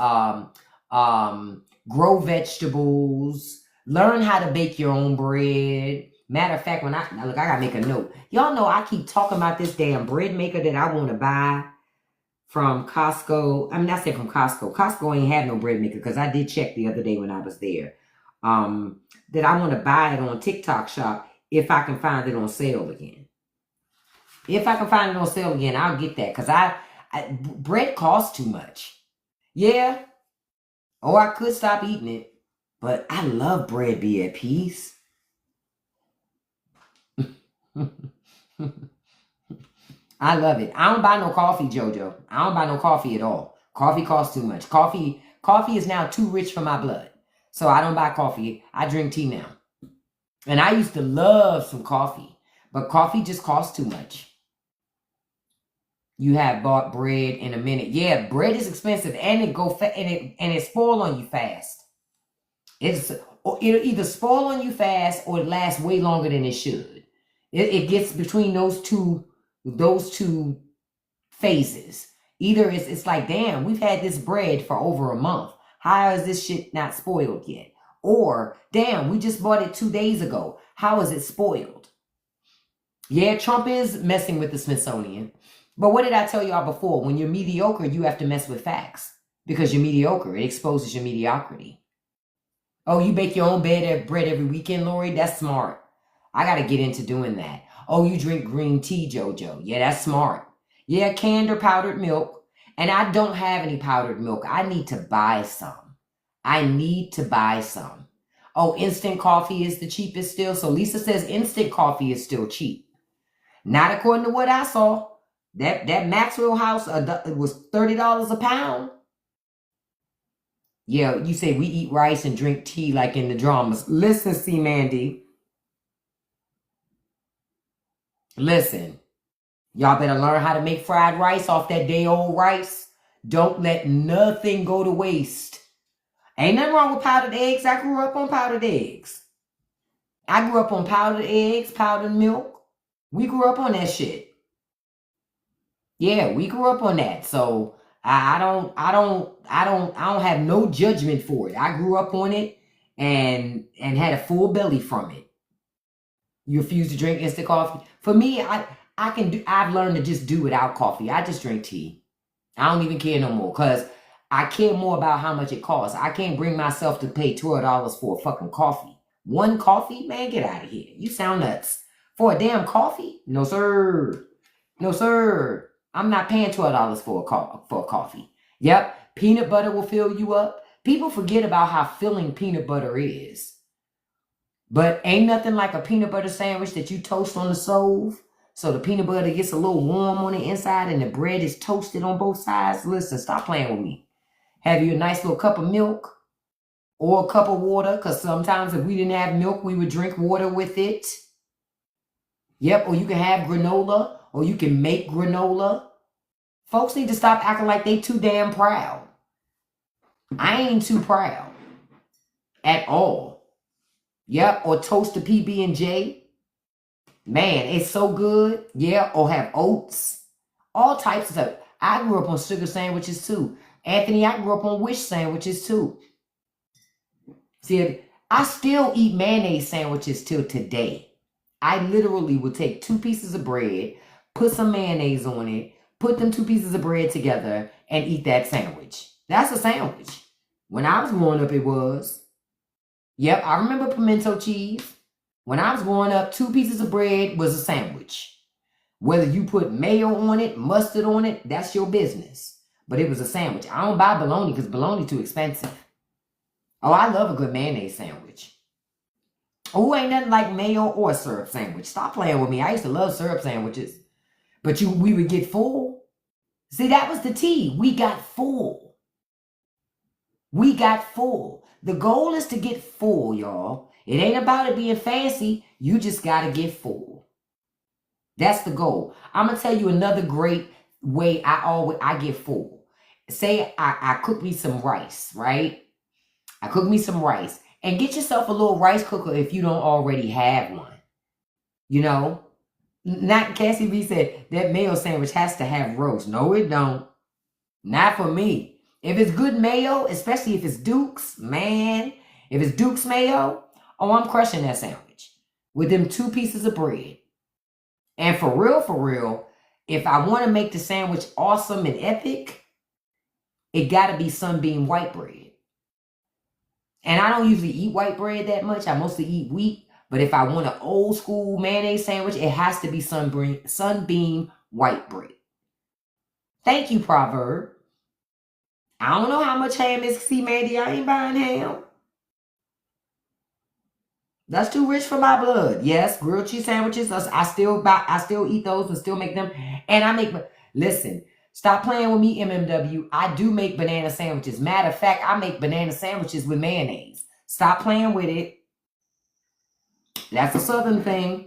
Grow vegetables, learn how to bake your own bread. Matter of fact, now look, I gotta make a note. Y'all know I keep talking about this damn bread maker that I want to buy from Costco. I mean, I said from Costco. Costco ain't have no bread maker because I did check the other day when I was there. That I want to buy it on TikTok Shop if I can find it on sale again. If I can find it on sale again, I'll get that because bread costs too much. Yeah. Oh, I could stop eating it, but I love bread be at peace. I love it. I don't buy no coffee, JoJo. I don't buy no coffee at all. Coffee costs too much. Coffee is now too rich for my blood. So I don't buy coffee. I drink tea now. And I used to love some coffee, but coffee just costs too much. You have bought bread in a minute. Yeah, bread is expensive and it spoil on you fast. It'll either spoil on you fast or it lasts way longer than it should. It gets between those two phases. Either it's like, damn, we've had this bread for over a month. How is this shit not spoiled yet? Or, damn, we just bought it 2 days ago. How is it spoiled? Yeah, Trump is messing with the Smithsonian. But what did I tell y'all before? When you're mediocre, you have to mess with facts. Because you're mediocre. It exposes your mediocrity. Oh, you bake your own bread every weekend, Lori? That's smart. I got to get into doing that. Oh, you drink green tea, JoJo. Yeah, that's smart. Yeah, canned or powdered milk. And I don't have any powdered milk. I need to buy some. Oh, instant coffee is the cheapest still. So Lisa says instant coffee is still cheap. Not according to what I saw. That Maxwell House was $30 a pound. Yeah, you say we eat rice and drink tea like in the dramas. Listen, see, Mandy. Listen. Y'all better learn how to make fried rice off that day old rice. Don't let nothing go to waste. Ain't nothing wrong with powdered eggs. I grew up on powdered eggs. I grew up on powdered eggs, powdered milk. We grew up on that shit. Yeah, we grew up on that. So I don't have no judgment for it. I grew up on it and had a full belly from it. You refuse to drink instant coffee? For me, I've learned to just do without coffee. I just drink tea. I don't even care no more because I care more about how much it costs. I can't bring myself to pay $12 for a fucking coffee. One coffee? Man, get out of here. You sound nuts. For a damn coffee? No, sir. No, sir. I'm not paying $12 for a coffee. Yep, peanut butter will fill you up. People forget about how filling peanut butter is. But ain't nothing like a peanut butter sandwich that you toast on the stove. So the peanut butter gets a little warm on the inside and the bread is toasted on both sides. Listen, stop playing with me. Have you a nice little cup of milk or a cup of water? Because sometimes if we didn't have milk, we would drink water with it. Yep, or you can have granola or you can make granola. Folks need to stop acting like they too damn proud. I ain't too proud at all. Yep, or toast a PB&J. Man, it's so good. Yeah, or have oats. All types of stuff. I grew up on sugar sandwiches too. Anthony, I grew up on wish sandwiches too. See, I still eat mayonnaise sandwiches till today. I literally would take 2 pieces of bread, put some mayonnaise on it, put them 2 pieces of bread together, and eat that sandwich. That's a sandwich. When I was growing up, it was. Yep, I remember pimento cheese. When I was growing up, 2 pieces of bread was a sandwich. Whether you put mayo on it, mustard on it, that's your business. But it was a sandwich. I don't buy bologna because bologna too expensive. Oh, I love a good mayonnaise sandwich. Oh, ain't nothing like mayo or syrup sandwich. Stop playing with me. I used to love syrup sandwiches. But we would get full. See, that was the tea. We got full. We got full. The goal is to get full, y'all. It ain't about it being fancy. You just got to get full. That's the goal. I'm going to tell you another great way I get full. Say I cook me some rice, right? I cook me some rice And get yourself a little rice cooker if you don't already have one. You know? Not Cassie B said that mayo sandwich has to have roast. No, it don't. Not for me. If it's good mayo, especially if it's Duke's, man. If it's Duke's mayo, oh, I'm crushing that sandwich with them 2 pieces of bread. And for real, if I want to make the sandwich awesome and epic, it got to be Sunbeam white bread. And I don't usually eat white bread that much. I mostly eat wheat. But if I want an old school mayonnaise sandwich, it has to be Sunbeam white bread. Thank you, Proverb. I don't know how much ham is. See, Mandy, I ain't buying ham. That's too rich for my blood. Yes, grilled cheese sandwiches. I still eat those and still make them. And I make. Listen, stop playing with me, MMW. I do make banana sandwiches. Matter of fact, I make banana sandwiches with mayonnaise. Stop playing with it. That's a Southern thing.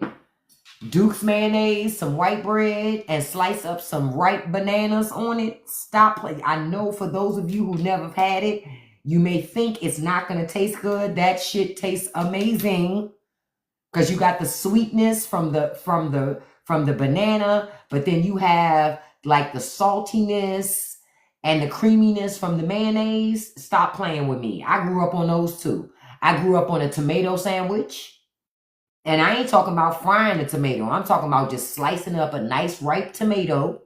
Duke's mayonnaise, some white bread, and slice up some ripe bananas on it. Stop playing. I know for those of you who never had it, you may think it's not going to taste good. That shit tastes amazing because you got the sweetness from the banana, but then you have like the saltiness and the creaminess from the mayonnaise. Stop playing with me. I grew up on those too. I grew up on a tomato sandwich. And I ain't talking about frying the tomato. I'm talking about just slicing up a nice ripe tomato,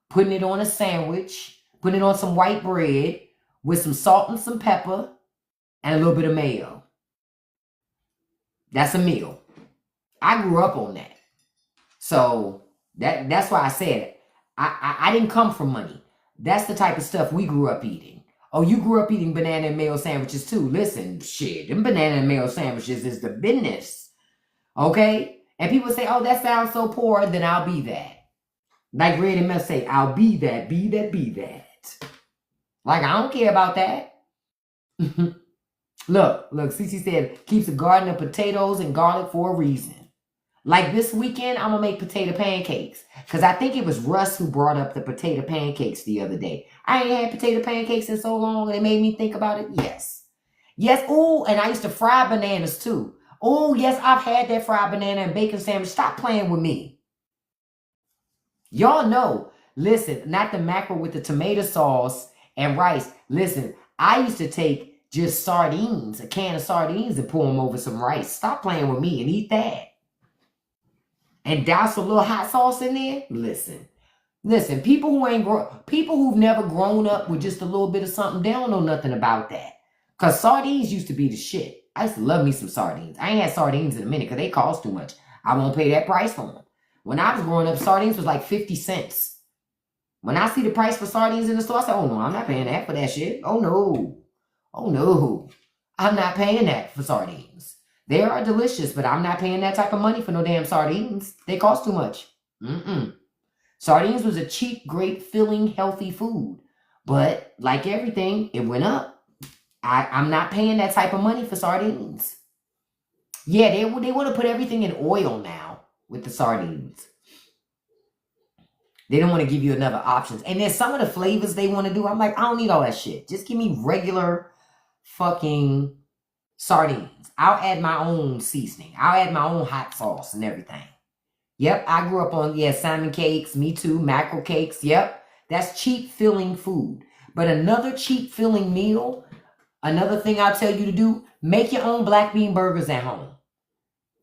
putting it on a sandwich, putting it on some white bread with some salt and some pepper and a little bit of mayo. That's a meal. I grew up on that. So that's why I said I didn't come from money. That's the type of stuff we grew up eating. Oh, you grew up eating banana and mayo sandwiches too. Listen, shit, them banana and mayo sandwiches is the business. Okay? And people say, oh, that sounds so poor, then I'll be that. Like Red and Mel say, I'll be that, be that, be that. Like, I don't care about that. Look, Cece said, keeps a garden of potatoes and garlic for a reason. Like this weekend, I'm going to make potato pancakes. Because I think it was Russ who brought up the potato pancakes the other day. I ain't had potato pancakes in so long, and it made me think about it. Yes. Yes, ooh, and I used to fry bananas too. Oh, yes, I've had that fried banana and bacon sandwich. Stop playing with me. Y'all know. Listen, not the mackerel with the tomato sauce and rice. Listen, I used to take just sardines, a can of sardines, and pour them over some rice. Stop playing with me and eat that. And douse a little hot sauce in there. Listen, people who've never grown up with just a little bit of something, they don't know nothing about that. Because sardines used to be the shit. I used to love me some sardines. I ain't had sardines in a minute because they cost too much. I won't pay that price for them. When I was growing up, sardines was like 50 cents. When I see the price for sardines in the store, I say, oh no, I'm not paying that for that shit. Oh no. Oh no. I'm not paying that for sardines. They are delicious, but I'm not paying that type of money for no damn sardines. They cost too much. Sardines was a cheap, great, filling, healthy food. But like everything, it went up. I'm not paying that type of money for sardines. Yeah, they want to put everything in oil now with the sardines. They don't want to give you another options. And then some of the flavors they want to do, I'm like, I don't need all that shit. Just give me regular fucking sardines. I'll add my own seasoning. I'll add my own hot sauce and everything. Yep, I grew up on, salmon cakes. Me too. Mackerel cakes. Yep, that's cheap filling food. But another cheap filling meal, another thing I'll tell you to do, make your own black bean burgers at home.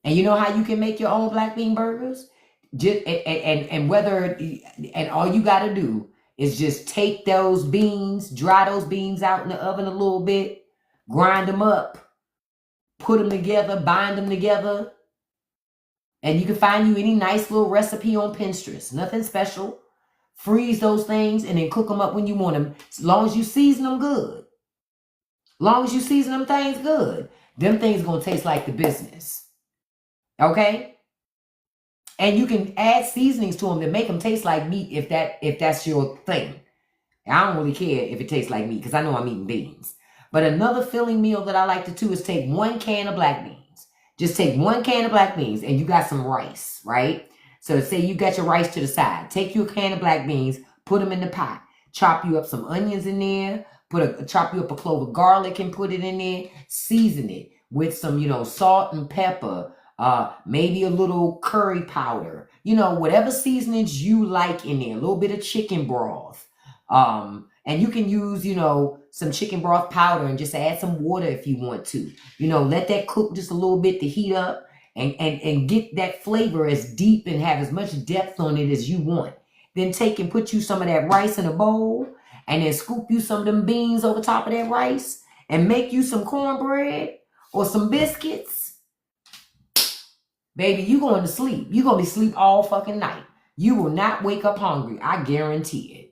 And you know how you can make your own black bean burgers? And all you got to do is just take those beans, dry those beans out in the oven a little bit, grind them up, put them together, bind them together. And you can find you any nice little recipe on Pinterest. Nothing special. Freeze those things and then cook them up when you want them. As long as you season them good. Long as you season them things good, them things going to taste like the business. Okay? And you can add seasonings to them to make them taste like meat if that's your thing. I don't really care if it tastes like meat because I know I'm eating beans. But another filling meal that I like to do is take 1 can of black beans. Just take 1 can of black beans and you got some rice, right? So say you got your rice to the side. Take your can of black beans, put them in the pot. Chop you up some onions in there. chop you up a clove of garlic and put it in there. Season it with some, salt and pepper. Maybe a little curry powder. Whatever seasonings you like in there. A little bit of chicken broth. And you can use, some chicken broth powder and just add some water if you want to. Let that cook just a little bit to heat up and get that flavor as deep and have as much depth on it as you want. Then take and put you some of that rice in a bowl and then scoop you some of them beans over top of that rice and make you some cornbread or some biscuits. Baby, you going to sleep. You're going to be asleep all fucking night. You will not wake up hungry. I guarantee it.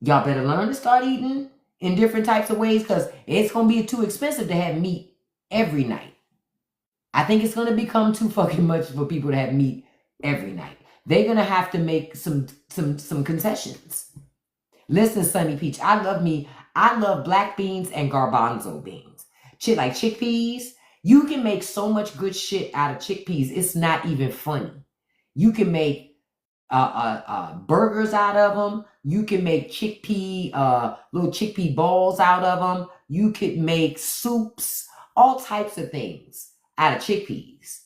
Y'all better learn to start eating in different types of ways because it's going to be too expensive to have meat every night. I think it's going to become too fucking much for people to have meat every night. They're going to have to make some concessions. Listen, Sunny Peach, I love black beans and garbanzo beans. Like chickpeas. You can make so much good shit out of chickpeas. It's not even funny. You can make burgers out of them. You can make little chickpea balls out of them. You could make soups, all types of things out of chickpeas.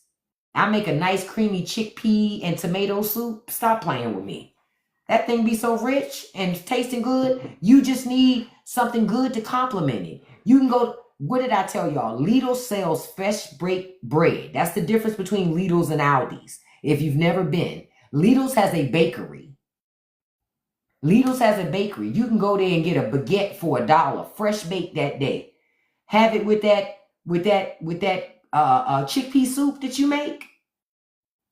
I make a nice creamy chickpea and tomato soup. Stop playing with me. That thing be so rich and tasting good. You just need something good to complement it. You can go, what did I tell y'all? Lidl sells fresh baked bread. That's the difference between Lidl's and Aldi's. If you've never been, Lidl's has a bakery. Lidl's has a bakery. You can go there and get a baguette for $1, fresh baked that day. Have it with that chickpea soup that you make.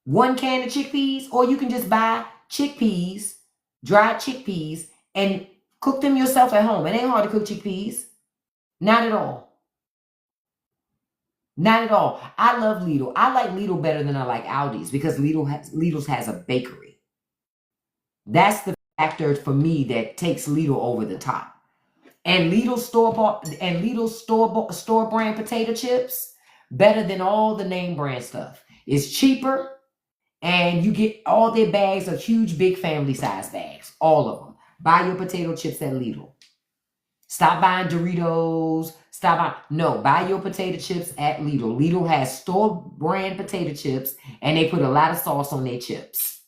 1 can of chickpeas, or you can just buy chickpeas, dried chickpeas, and cook them yourself at home. It ain't hard to cook chickpeas. Not at all. Not at all. I love Lidl. I like Lidl better than I like Aldi's because Lidl's has a bakery. That's the factor for me that takes Lidl over the top. And Lidl store brand potato chips better than all the name brand stuff. It's cheaper, and you get all their bags are huge, big family size bags. All of them. Buy your potato chips at Lidl. Stop buying Doritos. Buy your potato chips at Lidl. Lidl has store brand potato chips, and they put a lot of sauce on their chips.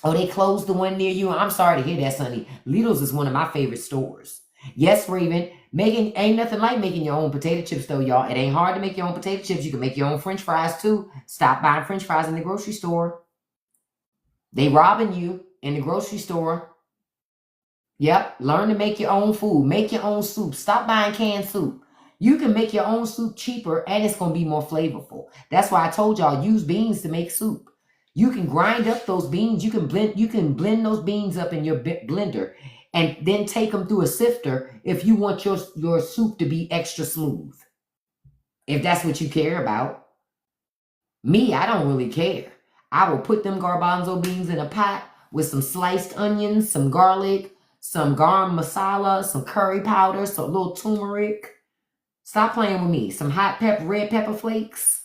Oh, they closed the one near you. I'm sorry to hear that, Sonny. Lidl's is one of my favorite stores. Yes, Raven. Ain't nothing like making your own potato chips, though, y'all. It ain't hard to make your own potato chips. You can make your own French fries, too. Stop buying French fries in the grocery store. They robbing you in the grocery store. Yep. Learn to make your own food. Make your own soup. Stop buying canned soup. You can make your own soup cheaper, and it's going to be more flavorful. That's why I told y'all, use beans to make soup. You can grind up those beans. You can blend those beans up in your blender and then take them through a sifter if you want your soup to be extra smooth. If that's what you care about. Me, I don't really care. I will put them garbanzo beans in a pot with some sliced onions, some garlic, some garam masala, some curry powder, some little turmeric. Stop playing with me. Some red pepper flakes.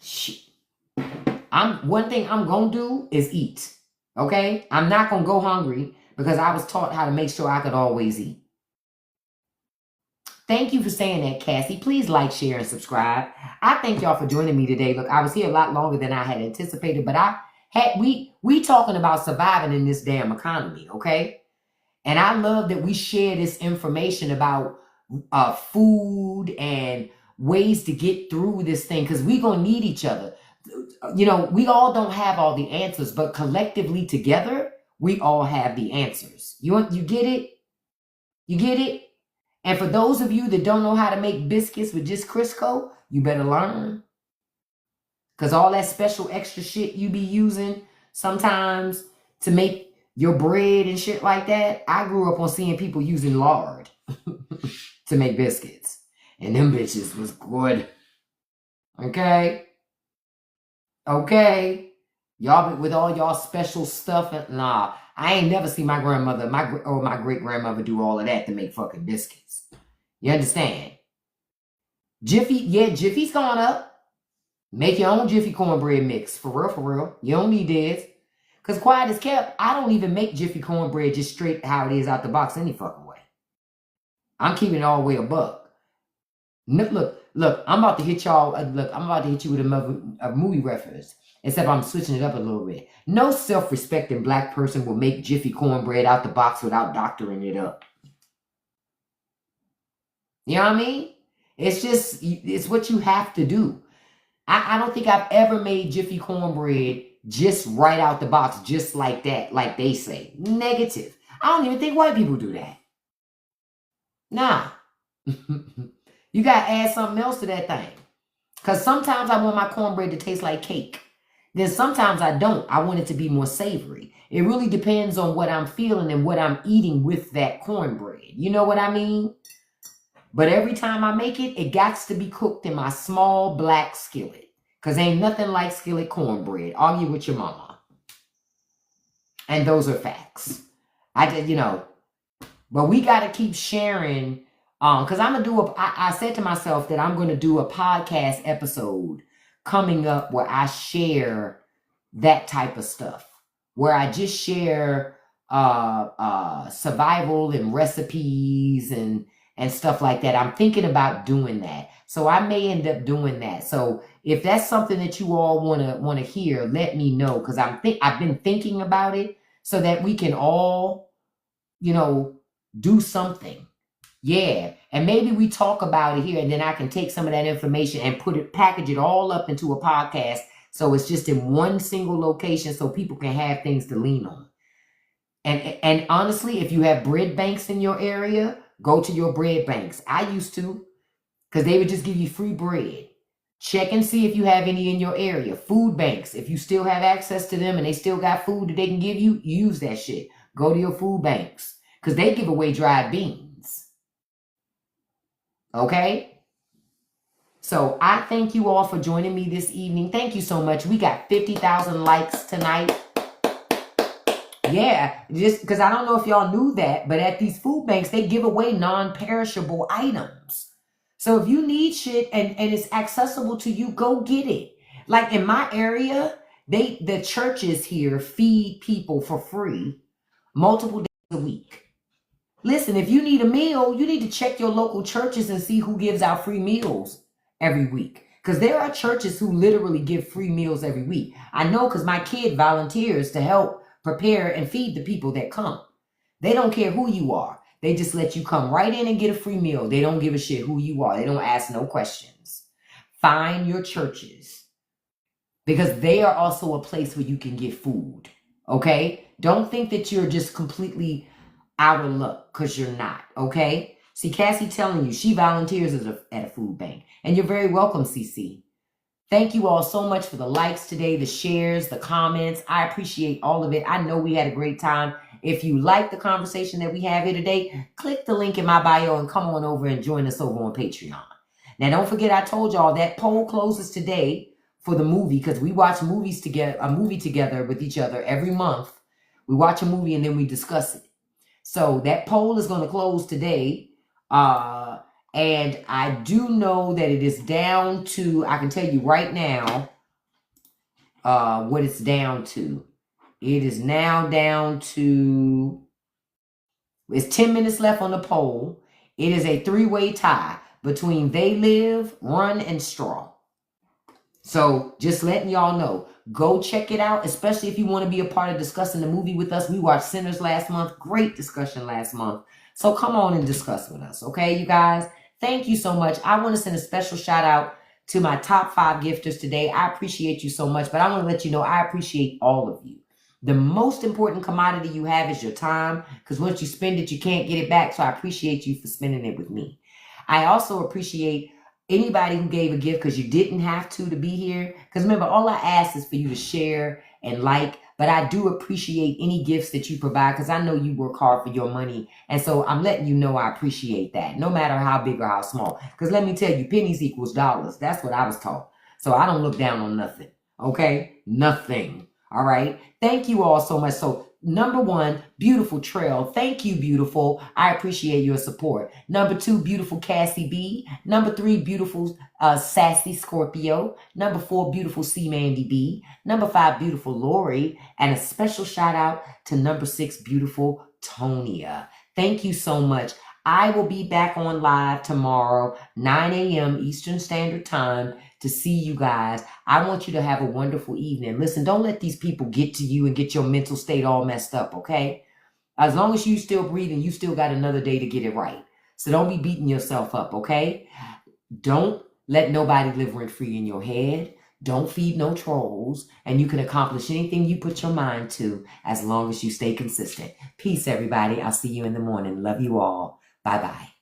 Shit. One thing I'm going to do is eat. Okay? I'm not going to go hungry because I was taught how to make sure I could always eat. Thank you for saying that, Cassie. Please like, share, and subscribe. I thank y'all for joining me today. Look, I was here a lot longer than I had anticipated, but we talking about surviving in this damn economy, okay? And I love that we share this information about food and ways to get through this thing because we're going to need each other. We all don't have all the answers, but collectively together, we all have the answers. You get it? You get it? And for those of you that don't know how to make biscuits with just Crisco, you better learn. Because all that special extra shit you be using sometimes to make your bread and shit like that, I grew up on seeing people using lard to make biscuits. And them bitches was good. Okay? Okay? Y'all with all y'all special stuff. Nah, I ain't never seen my grandmother or my great-grandmother do all of that to make fucking biscuits. You understand? Jiffy's gone up. Make your own Jiffy cornbread mix. For real. You don't need this. Because quiet is kept, I don't even make Jiffy cornbread just straight how it is out the box any fucking way. I'm keeping it all the way a buck. Look, I'm about to hit y'all. Look, I'm about to hit you with a movie reference. Except I'm switching it up a little bit. No self-respecting black person will make Jiffy cornbread out the box without doctoring it up. You know what I mean? It's what you have to do. I don't think I've ever made Jiffy cornbread just right out the box, just like that, like they say. Negative. I don't even think white people do that. Nah. You got to add something else to that thing. Because sometimes I want my cornbread to taste like cake. Then sometimes I don't. I want it to be more savory. It really depends on what I'm feeling and what I'm eating with that cornbread. You know what I mean? But every time I make it, it got to be cooked in my small black skillet. Because ain't nothing like skillet cornbread. Argue with your mama. And those are facts. But we got to keep sharing. Because I said to myself that I'm going to do a podcast episode coming up where I share that type of stuff. Where I just share survival and recipes and stuff like that. I'm thinking about doing that. So I may end up doing that. So if that's something that you all want to hear, let me know. Because I've been thinking about it so that we can all, do something. Yeah. And maybe we talk about it here and then I can take some of that information and package it all up into a podcast. So it's just in one single location so people can have things to lean on. And honestly, if you have bread banks in your area, go to your bread banks. I used to, because they would just give you free bread. Check and see if you have any in your area. Food banks, if you still have access to them and they still got food that they can give you, use that shit. Go to your food banks because they give away dried beans. Okay? So I thank you all for joining me this evening. Thank you so much. We got 50,000 likes tonight. Yeah, just because I don't know if y'all knew that, but at these food banks, they give away non-perishable items. So if you need shit and it's accessible to you, go get it. Like in my area, the churches here feed people for free multiple days a week. Listen, if you need a meal, you need to check your local churches and see who gives out free meals every week. Because there are churches who literally give free meals every week. I know because my kid volunteers to help prepare and feed the people that come. They don't care who you are. They just let you come right in and get a free meal. They don't give a shit who you are. They don't ask no questions. Find your churches because they are also a place where you can get food. Okay? Don't think that you're just completely out of luck because you're not. Okay? See, Cassie telling you she volunteers at a food bank. And you're very welcome, CC. Thank you all so much for the likes today, the shares, the comments. I appreciate all of it. I know we had a great time. If you like the conversation that we have here today, click the link in my bio and come on over and join us over on Patreon. Now, don't forget, I told y'all that poll closes today for the movie because we watch movies together, a movie together with each other every month. We watch a movie and then we discuss it. So that poll is going to close today. And I do know that it is down to, I can tell you right now, what it's down to. It is now down to, it's 10 minutes left on the poll. It is a 3-way tie between They Live, Run, and Straw. So just letting y'all know, go check it out, especially if you want to be a part of discussing the movie with us. We watched Sinners last month. Great discussion last month. So come on and discuss with us, okay, you guys? Thank you so much. I want to send a special shout out to my top 5 gifters today. I appreciate you so much, but I want to let you know I appreciate all of you. The most important commodity you have is your time, because once you spend it, you can't get it back. So I appreciate you for spending it with me. I also appreciate anybody who gave a gift because you didn't have to be here. Because remember, all I ask is for you to share and like. But I do appreciate any gifts that you provide because I know you work hard for your money. And so I'm letting you know I appreciate that, no matter how big or how small. Because let me tell you, pennies equals dollars. That's what I was taught. So I don't look down on nothing. Okay? Nothing. All right? Thank you all so much. So Number one, beautiful Trail. Thank you, beautiful. I appreciate your support. Number two, beautiful Cassie B. Number three, beautiful Sassy Scorpio. Number four, beautiful C Mandy B. Number five, beautiful Lori. And a special shout out to number six, beautiful Tonia. Thank you so much. I will be back on live tomorrow, 9 a.m. Eastern Standard Time, to see you guys. I want you to have a wonderful evening. Listen, don't let these people get to you and get your mental state all messed up, okay? As long as you still breathing, you still got another day to get it right. So don't be beating yourself up, okay? Don't let nobody live rent-free in your head. Don't feed no trolls. And you can accomplish anything you put your mind to as long as you stay consistent. Peace, everybody. I'll see you in the morning. Love you all. Bye-bye.